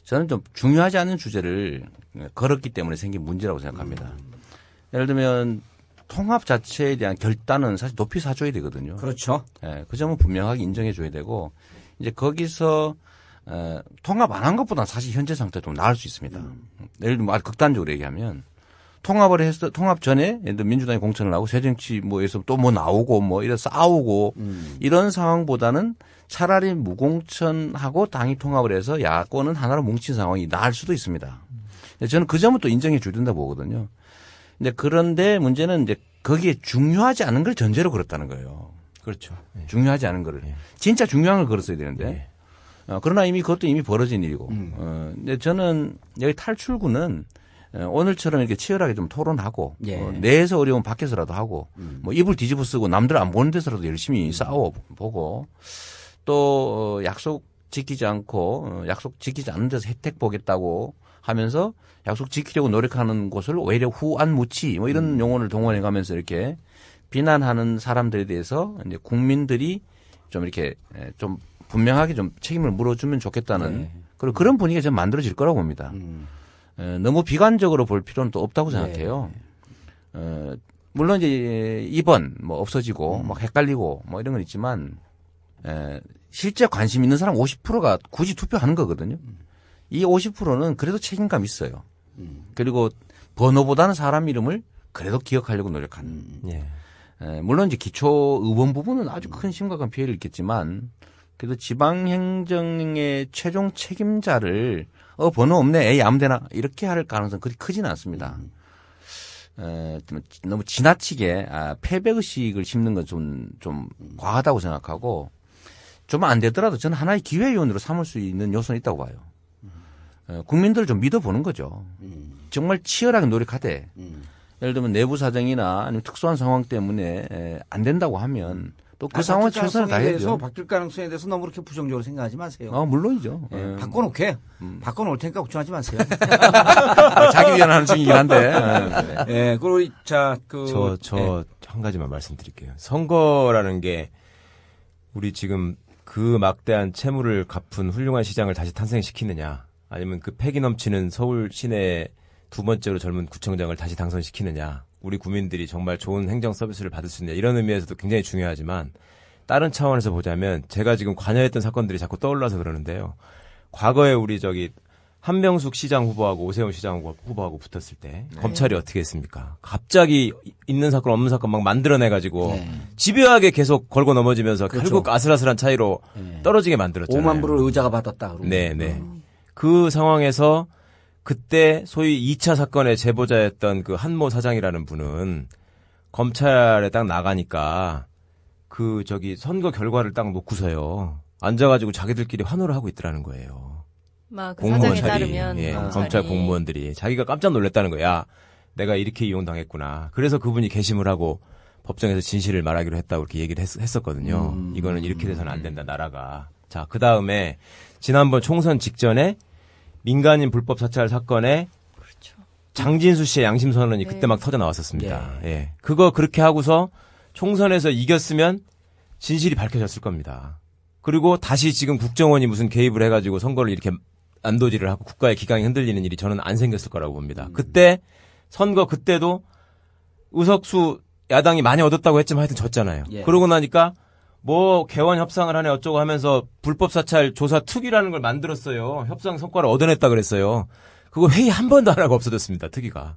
저는 좀 중요하지 않은 주제를 걸었기 때문에 생긴 문제라고 생각합니다. 예를 들면 통합 자체에 대한 결단은 사실 높이 사줘야 되거든요. 그렇죠. 예, 그 점은 분명하게 인정해 줘야 되고 이제 거기서 통합 안 한 것보다 사실 현재 상태가 좀 나을 수 있습니다. 예를 들면 아주 극단적으로 얘기하면 통합을 해서 통합 전에 예를 들어 민주당이 공천을 하고 새정치 뭐에서 또 뭐 나오고 뭐 이래 싸우고 이런 상황보다는 차라리 무공천하고 당이 통합을 해서 야권은 하나로 뭉친 상황이 나을 수도 있습니다. 저는 그 점은 또 인정해 줘야 된다 보거든요. 근데 그런데 문제는 이제 거기에 중요하지 않은 걸 전제로 걸었다는 거예요. 그렇죠. 예. 중요하지 않은 거를. 예. 진짜 중요한 걸 걸었어야 되는데. 그러나 이미 그것도 이미 벌어진 일이고. 근데 저는 여기 탈출구는 오늘처럼 이렇게 치열하게 좀 토론하고 예. 내에서 어려운 밖에서라도 하고 뭐 입을 뒤집어 쓰고 남들 안 보는 데서라도 열심히 싸워보고 또 약속 지키지 않고 약속 지키지 않는 데서 혜택 보겠다고 하면서 약속 지키려고 노력하는 곳을 오히려 후안무치 뭐 이런 용어를 동원해 가면서 이렇게 비난하는 사람들에 대해서 이제 국민들이 좀 이렇게 좀 분명하게 좀 책임을 물어주면 좋겠다는 그리고 그런 분위기가 좀 만들어질 거라고 봅니다. 너무 비관적으로 볼 필요는 또 없다고 생각해요. 물론 이제 2번 뭐 없어지고 막 헷갈리고 뭐 이런 건 있지만 실제 관심 있는 사람 50%가 굳이 투표하는 거거든요. 이 50%는 그래도 책임감 있어요. 그리고 번호보다는 사람 이름을 그래도 기억하려고 노력하는. 물론 이제 기초 의원 부분은 아주 큰 심각한 피해를 입겠지만 그래도 지방행정의 최종 책임자를 번호 없네, 에이 아무데나 이렇게 할 가능성은 그리 크지는 않습니다. 너무 지나치게 패배의식을 심는 건 좀 과하다고 생각하고 좀 안 되더라도 저는 하나의 기회요인으로 삼을 수 있는 요소는 있다고 봐요. 국민들을 좀 믿어보는 거죠. 정말 치열하게 노력하되 예를 들면 내부 사정이나 아니면 특수한 상황 때문에 안 된다고 하면 또 그 상황 최선을 다해야죠. 바뀔 가능성에 대해서 너무 그렇게 부정적으로 생각하지 마세요. 물론이죠. 바꿔놓게. 바꿔놓을 테니까 걱정하지 마세요. 자기 위안하는 중이긴 한데. 그리고 한 가지만 말씀드릴게요. 선거라는 게 우리 지금 그 막대한 채무를 갚은 훌륭한 시장을 다시 탄생시키느냐 아니면 그 패기 넘치는 서울 시내 두 번째로 젊은 구청장을 다시 당선시키느냐 우리 국민들이 정말 좋은 행정 서비스를 받을 수 있느냐 이런 의미에서도 굉장히 중요하지만 다른 차원에서 보자면 제가 지금 관여했던 사건들이 자꾸 떠올라서 그러는데요. 과거에 우리 한명숙 시장 후보하고 오세훈 시장 후보하고 붙었을 때 검찰이 어떻게 했습니까? 갑자기 있는 사건 없는 사건 막 만들어내가지고 집요하게 계속 걸고 넘어지면서 결국 아슬아슬한 차이로 떨어지게 만들었잖아요. 5만 불을 의자가 받았다. 그러고. 네네. 그 상황에서 그때 소위 2차 사건의 제보자였던 그 한모 사장이라는 분은 검찰에 딱 나가니까 선거 결과를 딱 놓고서요. 앉아가지고 자기들끼리 환호를 하고 있더라는 거예요. 그 사장에 따르면 검찰 공무원들이 자기가 깜짝 놀랐다는 거야. 내가 이렇게 이용당했구나. 그래서 그분이 개심을 하고 법정에서 진실을 말하기로 했다고 이렇게 얘기를 했었거든요. 이거는 이렇게 돼서는 안 된다, 나라가. 자, 그 다음에 지난번 총선 직전에 민간인 불법 사찰 사건에 장진수 씨의 양심 선언이 그때 막 터져 나왔었습니다. 그거 그렇게 하고서 총선에서 이겼으면 진실이 밝혀졌을 겁니다. 그리고 다시 지금 국정원이 무슨 개입을 해가지고 선거를 이렇게 안도질을 하고 국가의 기강이 흔들리는 일이 저는 안 생겼을 거라고 봅니다. 그때 선거 그때도 의석수 야당이 많이 얻었다고 했지만 하여튼 졌잖아요. 그러고 나니까 뭐 개원 협상을 하네 어쩌고 하면서 불법 사찰 조사 특위라는 걸 만들었어요. 협상 성과를 얻어냈다 그랬어요. 그거 회의 한 번도 안 하고 없어졌습니다. 특위가.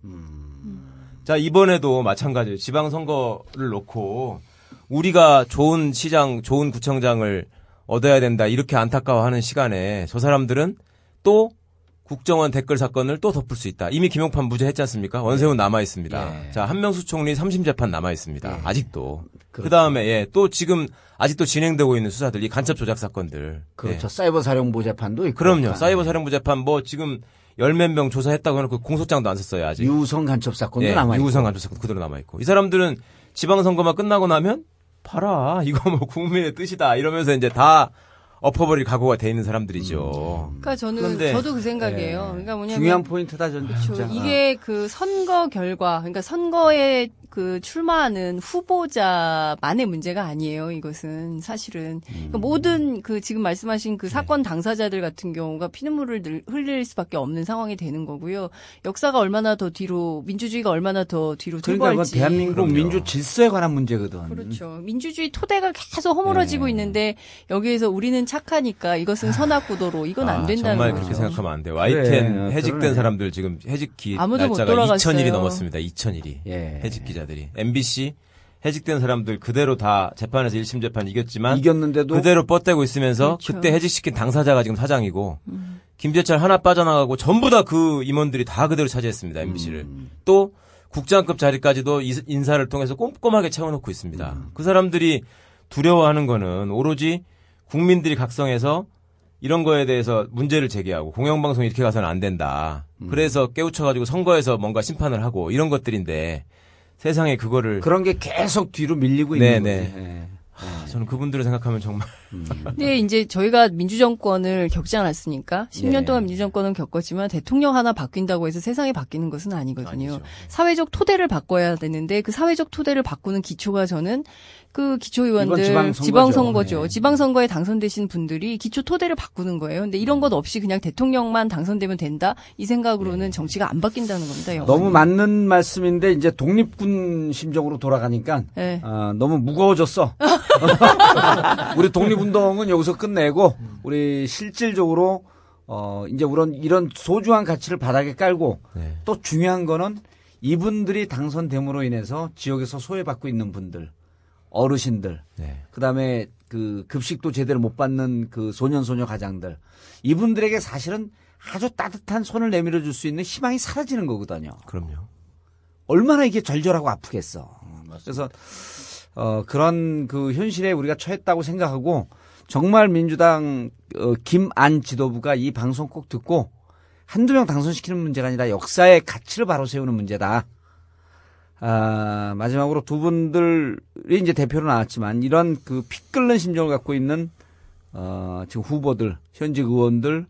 자, 이번에도 마찬가지예요. 지방선거를 놓고 우리가 좋은 시장, 좋은 구청장을 얻어야 된다 이렇게 안타까워하는 시간에 저 사람들은 또 국정원 댓글 사건을 또 덮을 수 있다. 이미 김용판 무죄했지 않습니까? 원세훈 남아 있습니다. 자, 한명수 총리 3심 재판 남아 있습니다. 아직도. 그 다음에 예, 또 지금 아직도 진행되고 있는 수사들, 이 간첩 조작 사건들. 그렇죠. 예. 사이버 사령부 재판도 있고. 그럼요. 사이버 사령부 재판 뭐 지금 10몇 명 조사했다고 해놓고 공소장도 안 썼어요 아직. 유우성 간첩 사건도 예, 남아 있고. 유우성 간첩 사건 그대로 남아 있고. 이 사람들은 지방선거만 끝나고 나면 봐라 이거 뭐 국민의 뜻이다 이러면서 이제 다 엎어버릴 각오가 돼 있는 사람들이죠. 그러니까 그런데, 저도 그 생각이에요. 그러니까 뭐냐면 중요한 포인트다 전 진짜. 이게 그 선거 결과, 그러니까 선거에 그 출마하는 후보자만의 문제가 아니에요. 이것은 사실은 그러니까 모든 그 지금 말씀하신 그 사건 당사자들 같은 경우가 피눈물을 흘릴 수밖에 없는 상황이 되는 거고요. 역사가 얼마나 더 뒤로, 민주주의가 얼마나 더 뒤로 그러니까 이건 퇴보할지. 대한민국 그럼요. 민주 질서에 관한 문제거든. 그렇죠. 민주주의 토대가 계속 허물어지고 있는데 여기에서 우리는 착하니까 이것은 선악구도로 이건 안 된다는 정말 거죠. 그렇게 생각하면 안 돼요. 그래, Y10 해직된 그러네. 사람들 지금 해직기 아무도 못 날짜가 돌아갔어요. 2000일이 넘었습니다. 2000일이. 예. 해직 기자들이. MBC 해직된 사람들 그대로 다 재판에서 1심 재판 이겼지만 이겼는데도 그대로 뻗대고 있으면서 그렇죠. 그때 해직시킨 당사자가 지금 사장이고 김재철 하나 빠져나가고 전부 다 그 임원들이 다 그대로 차지했습니다. MBC를. 또 국장급 자리까지도 인사를 통해서 꼼꼼하게 채워놓고 있습니다. 그 사람들이 두려워하는 거는 오로지 국민들이 각성해서 이런 거에 대해서 문제를 제기하고 공영방송이 이렇게 가서는 안 된다. 그래서 깨우쳐가지고 선거에서 뭔가 심판을 하고 이런 것들인데 세상에 그거를 그런 게 계속 뒤로 밀리고 있는 네네. 거지. 예. 저는 그분들을 생각하면 정말 근데 이제 저희가 민주정권을 겪지 않았으니까 10년 예. 동안 민주정권은 겪었지만 대통령 하나 바뀐다고 해서 세상이 바뀌는 것은 아니거든요. 아니죠. 사회적 토대를 바꿔야 되는데 그 사회적 토대를 바꾸는 기초가 저는 그 이번 기초의원들 지방선거죠. 지방선거죠. 네. 지방선거에 당선되신 분들이 기초 토대를 바꾸는 거예요. 근데 이런 것 없이 그냥 대통령만 당선되면 된다 이 생각으로는 정치가 안 바뀐다는 겁니다. 영원히. 너무 맞는 말씀인데 이제 독립군 심정으로 돌아가니까 네. 너무 무거워졌어. 우리 독립운동은 여기서 끝내고 우리 실질적으로 이제 이런 소중한 가치를 바닥에 깔고 네. 또 중요한 거는 이분들이 당선됨으로 인해서 지역에서 소외받고 있는 분들, 어르신들, 네. 그다음에 그 급식도 제대로 못 받는 그 소년소녀 가장들 이분들에게 사실은 아주 따뜻한 손을 내밀어 줄 수 있는 희망이 사라지는 거거든요. 그럼요. 얼마나 이게 절절하고 아프겠어. 그래서 그런 그 현실에 우리가 처했다고 생각하고 정말 민주당 김안 지도부가 이 방송 꼭 듣고 한두 명 당선시키는 문제가 아니라 역사의 가치를 바로 세우는 문제다. 마지막으로 두 분들이 이제 대표로 나왔지만 이런 그 피 끓는 심정을 갖고 있는 지금 후보들, 현직 의원들,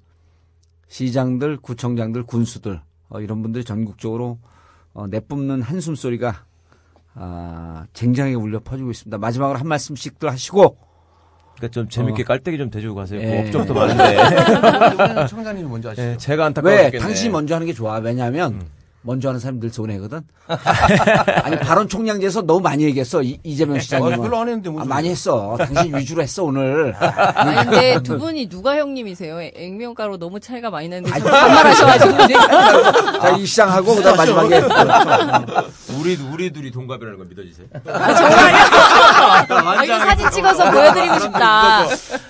시장들, 구청장들, 군수들 이런 분들이 전국적으로 내뿜는 한숨 소리가 쟁쟁하게 울려 퍼지고 있습니다. 마지막으로 한 말씀씩들 하시고. 그러니까 좀 재밌게 깔때기 좀 대주고 가세요. 예. 업적도 많은데. 청장님이 먼저 하시죠. 예, 제가 안타까워 왜? 죽겠네. 당신이 먼저 하는 게 좋아. 왜냐하면 먼저 하는 사람들 손해거든. 아니 발언 총량제에서 너무 많이 얘기했어. 이재명 시장님은. 별로 안 했는데 무슨 많이 했어. 당신 위주로 했어 오늘. 아니, 근데 두 분이 누가 형님이세요? 액면가로 너무 차이가 많이 나는데 자꾸 반말하셔가지고. 자, 이 시장하고 그다음 마지막에 우리 둘이 동갑이라는 걸 믿어지세요? 아, 이거 사진 찍어서 보여드리고 싶다.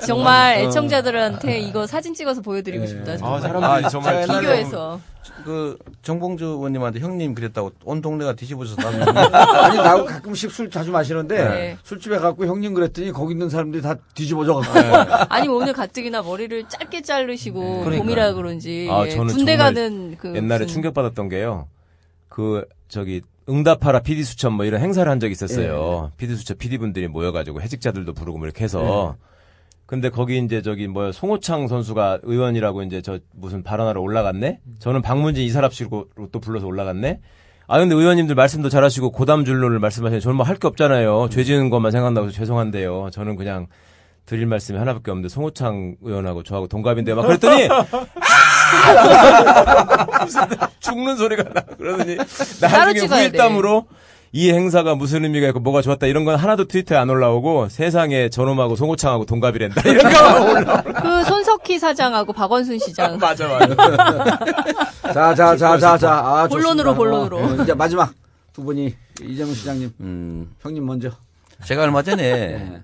정말 애청자들한테 이거 사진 찍어서 보여드리고 싶다. 정말. 사람들이 정말 비교해서. 그 정봉주 의원님한테 형님 그랬다고 온 동네가 뒤집어져서 아니 나하고 가끔씩 술 자주 마시는데 네. 술집에 가고 형님 그랬더니 거기 있는 사람들이 다 뒤집어져 갖고. 아니 오늘 가뜩이나 머리를 짧게 자르시고 그러니까요. 봄이라 그런지 아, 예, 저는 군대 정말 가는 그 옛날에 무슨- 충격받았던 게요. 응답하라 PD 수첩 뭐 이런 행사를 한 적이 있었어요. PD 수첩 PD분들이 모여가지고 해직자들도 부르고 뭐 이렇게 해서. 근데 거기 이제 송호창 선수가 의원이라고 이제 무슨 발언하러 올라갔네? 저는 박문진 이사랍시로 또 불러서 올라갔네? 근데 의원님들 말씀도 잘하시고 고담줄론을 말씀하시는 저는 뭐 할 게 없잖아요. 죄 지은 것만 생각나고 죄송한데요. 저는 그냥 드릴 말씀이 하나밖에 없는데 송호창 의원하고 저하고 동갑인데요. 막 그랬더니 죽는 소리가 나. 그러더니 나중에 찍어야 돼. 후일담으로 이 행사가 무슨 의미가 있고 뭐가 좋았다 이런 건 하나도 트위터에 안 올라오고 세상에 저놈하고 송호창하고 동갑이란다 이런 거 올라오고. 그 손석희 사장하고 박원순 시장 맞아. 자. 본론으로, 좋습니다. 본론으로. 이제 마지막 두 분이 이재명 시장님, 형님 먼저. 제가 얼마 전에 예.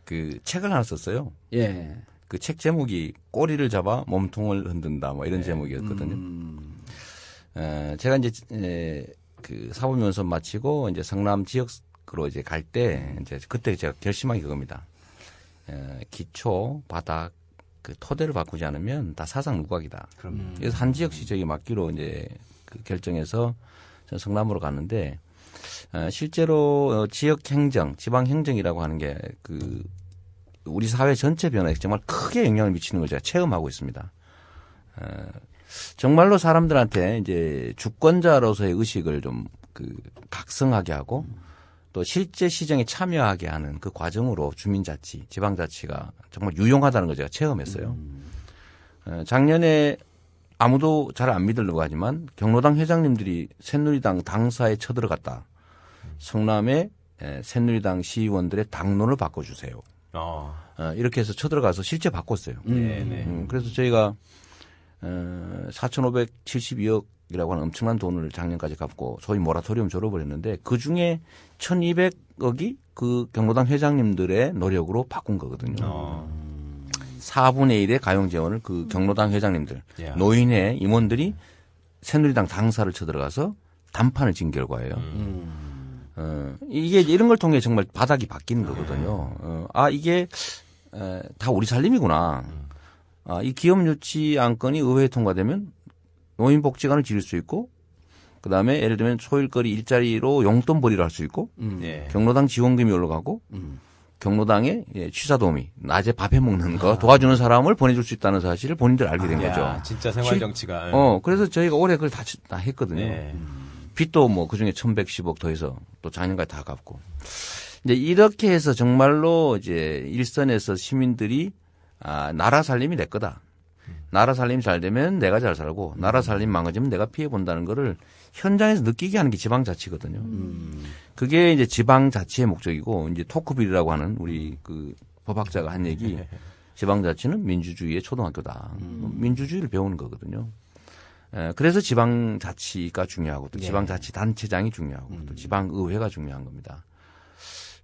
그 책을 하나 썼어요. 예. 그 책 제목이 꼬리를 잡아 몸통을 흔든다 뭐 이런 제목이었거든요. 제가 이제 그 사법연수원 마치고 이제 성남 지역 방식으로 이제 갈 때 이제 그때 제가 결심한 게 그겁니다. 기초, 바닥, 그 토대를 바꾸지 않으면 다 사상 누각이다. 그래서 한 지역 시적에 맞기로 이제 그 결정해서 성남으로 갔는데 실제로 지역 행정, 지방 행정이라고 하는 게 그 우리 사회 전체 변화에 정말 크게 영향을 미치는 걸 제가 체험하고 있습니다. 정말로 사람들한테 이제 주권자로서의 의식을 좀 그 각성하게 하고 또 실제 시정에 참여하게 하는 그 과정으로 주민자치, 지방자치가 정말 유용하다는 걸 제가 체험했어요. 작년에 아무도 잘 안 믿으려고 하지만 경로당 회장님들이 새누리당 당사에 쳐들어갔다. 성남의 새누리당 시의원들의 당론을 바꿔주세요. 이렇게 해서 쳐들어가서 실제 바꿨어요. 그래서 저희가 4,572억이라고 하는 엄청난 돈을 작년까지 갚고 소위 모라토리움 졸업을 했는데 그중에 1,200억이 그 경로당 회장님들의 노력으로 바꾼 거거든요. 4분의 1의 가용 재원을 그 경로당 회장님들, 노인의 임원들이 새누리당 당사를 쳐들어가서 단판을 진 결과예요. 이게 이런 걸 통해 정말 바닥이 바뀌는 거거든요. 이게 다 우리 살림이구나. 이 기업 유치 안건이 의회에 통과되면 노인복지관을 지을 수 있고, 그 다음에 예를 들면 소일거리 일자리로 용돈벌이를 할 수 있고, 경로당 지원금이 올라가고, 경로당에 취사도우미, 낮에 밥 해먹는 거 도와주는 사람을 보내줄 수 있다는 사실을 본인들 알게 된 거죠. 진짜 생활정치가. 그래서 저희가 올해 그걸 다 했거든요. 빚도 뭐 그중에 1,110억 더해서 또 작년까지 다 갚고. 이제 이렇게 해서 정말로 이제 일선에서 시민들이 나라 살림이 내 거다. 나라 살림 잘 되면 내가 잘 살고 나라 살림 망가지면 내가 피해 본다는 거를 현장에서 느끼게 하는 게 지방자치거든요. 그게 이제 지방자치의 목적이고 이제 토크빌이라고 하는 우리 그 법학자가 한 얘기 지방자치는 민주주의의 초등학교다. 민주주의를 배우는 거거든요. 그래서 지방자치가 중요하고 또 지방자치단체장이 중요하고 또 지방의회가 중요한 겁니다.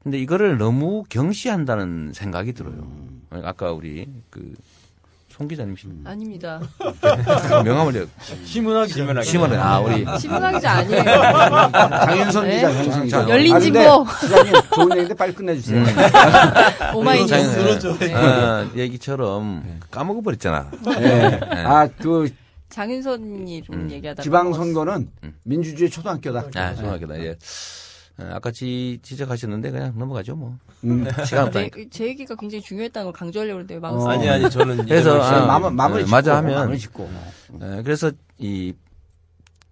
근데 이거를 너무 경시한다는 생각이 들어요. 아까 우리 그 송 기자님 아닙니다. 명함을 시문학 우리 신문학 기자 아니에요. 장윤선 네? 기자, 장윤선 기자. 열린 근데 진보. 기자님 좋은 얘기인데 빨리 끝내주세요. 오마이뉴스. 얘기처럼 까먹어버렸잖아. 장윤선이 좀 얘기하다가 지방선거는 민주주의 초등학교다. 초등학교다. 아까 지적하셨는데 그냥 넘어가죠 뭐. 시간 없다니까. 제 얘기가 굉장히 중요했다는 걸 강조하려고 했는데 아니 저는 그래서 마무리 짓고, 맞아 하면 마무리 짓고. 그래서 이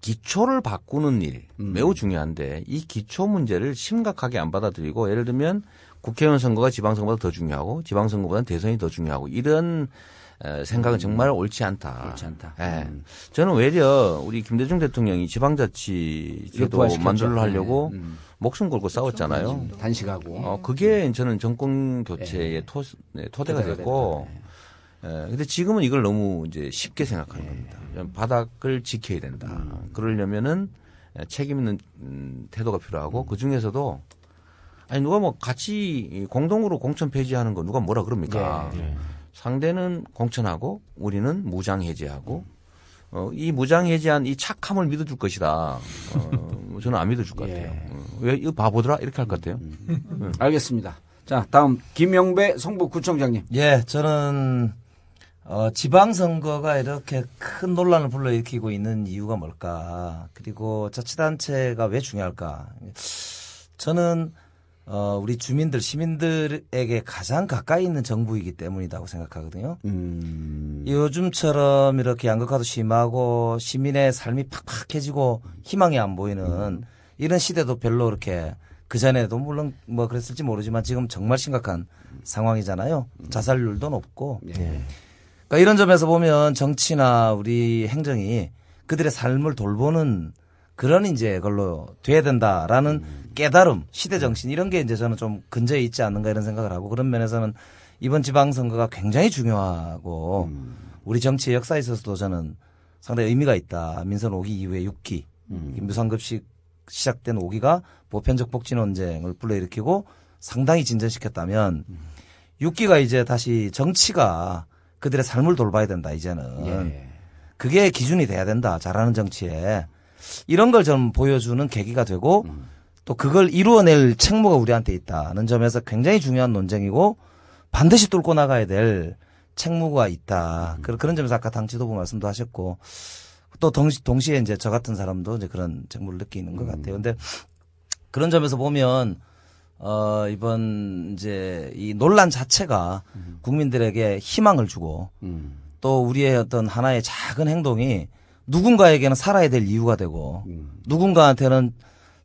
기초를 바꾸는 일 매우 중요한데 이 기초 문제를 심각하게 안 받아들이고 예를 들면 국회의원 선거가 지방선거보다 더 중요하고 지방선거보다는 대선이 더 중요하고 이런 생각은 정말 옳지 않다. 옳지 않다. 저는 외려 우리 김대중 대통령이 지방자치 제도 만들려 하려고 목숨 걸고 싸웠잖아요. 단식하고. 그게 저는 정권 교체의 토대가 됐고, 근데 지금은 이걸 너무 이제 쉽게 생각하는 겁니다. 바닥을 지켜야 된다. 그러려면은 책임 있는 태도가 필요하고 그 중에서도 누가 뭐 같이 공동으로 공천 폐지하는 거 누가 뭐라 그럽니까? 상대는 공천하고 우리는 무장 해제하고 이 무장 해제한 이 착함을 믿어줄 것이다. 저는 안 믿어줄 것 같아요. 왜 이거 바보더라 이렇게 할 것 같아요. 알겠습니다. 자, 다음 김영배 성북구청장님. 저는 지방선거가 이렇게 큰 논란을 불러일으키고 있는 이유가 뭘까? 그리고 자치단체가 왜 중요할까? 저는 우리 주민들, 시민들에게 가장 가까이 있는 정부이기 때문이라고 생각하거든요. 요즘처럼 이렇게 양극화도 심하고 시민의 삶이 팍팍해지고 희망이 안 보이는 이런 시대도 별로 이렇게 그전에도 물론 뭐 그랬을지 모르지만 지금 정말 심각한 상황이잖아요. 자살률도 높고. 그러니까 이런 점에서 보면 정치나 우리 행정이 그들의 삶을 돌보는 그런 이제 걸로 돼야 된다라는 깨달음, 시대 정신 이런 게 이제 저는 좀 근저에 있지 않는가 이런 생각을 하고 그런 면에서는 이번 지방선거가 굉장히 중요하고 우리 정치의 역사에 있어서도 저는 상당히 의미가 있다. 민선 5기 이후에 6기 무상급식 시작된 5기가 보편적 복지 논쟁을 불러일으키고 상당히 진전시켰다면 6기가 이제 다시 정치가 그들의 삶을 돌봐야 된다 이제는 그게 기준이 돼야 된다. 잘하는 정치에. 이런 걸 좀 보여주는 계기가 되고 또 그걸 이루어낼 책무가 우리한테 있다는 점에서 굉장히 중요한 논쟁이고 반드시 뚫고 나가야 될 책무가 있다. 그런 점에서 아까 당 지도부 말씀도 하셨고 또 동시에 이제 저 같은 사람도 이제 그런 책무를 느끼는 것 같아요. 근데 그런 점에서 보면 이번 이제 이 논란 자체가 국민들에게 희망을 주고 또 우리의 어떤 하나의 작은 행동이 누군가에게는 살아야 될 이유가 되고 누군가한테는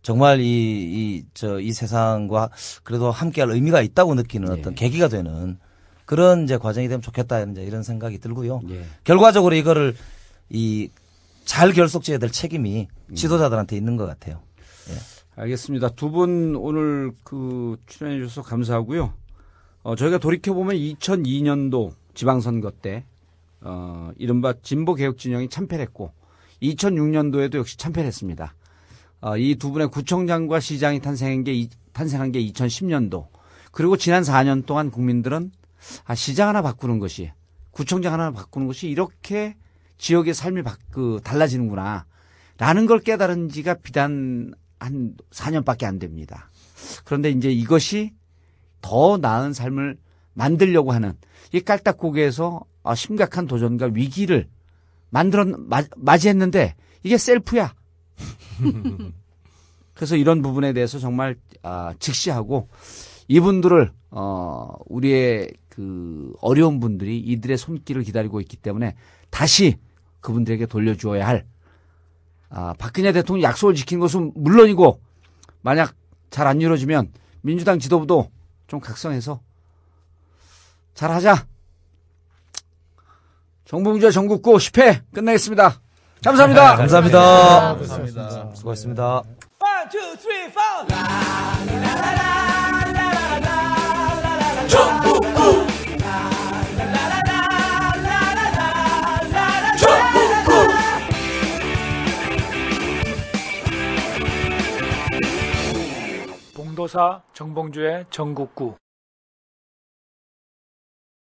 정말 이 세상과 그래도 함께할 의미가 있다고 느끼는 어떤 계기가 되는 그런 이제 과정이 되면 좋겠다 이제 이런 생각이 들고요. 결과적으로 이거를 잘 결속지어야 될 책임이 지도자들한테 있는 것 같아요. 알겠습니다. 두 분 오늘 출연해 주셔서 감사하고요. 저희가 돌이켜보면 2002년도 지방선거 때, 이른바 진보개혁진영이 참패를 했고, 2006년도에도 역시 참패를 했습니다. 이 두 분의 구청장과 시장이 탄생한 게 2010년도. 그리고 지난 4년 동안 국민들은 시장 하나 바꾸는 것이, 구청장 하나 바꾸는 것이 이렇게 지역의 삶이 달라지는구나. 라는 걸 깨달은 지가 비단 한 4년밖에 안 됩니다. 그런데 이제 이것이 더 나은 삶을 만들려고 하는 이 깔딱고개에서 심각한 도전과 위기를 맞이했는데 이게 셀프야. 그래서 이런 부분에 대해서 정말 직시하고 이분들을 우리의 어려운 분들이 이들의 손길을 기다리고 있기 때문에 다시 그분들에게 돌려주어야 할 박근혜 대통령 약속을 지킨 것은 물론이고 만약 잘 안 이루어지면 민주당 지도부도 좀 각성해서 잘하자. 정봉주의 전국구 10회 끝내겠습니다. 감사합니다. 감사합니다. 수고하셨습니다. 1, 2, 3, 4. 전국구 봉도사 정봉주의 전국구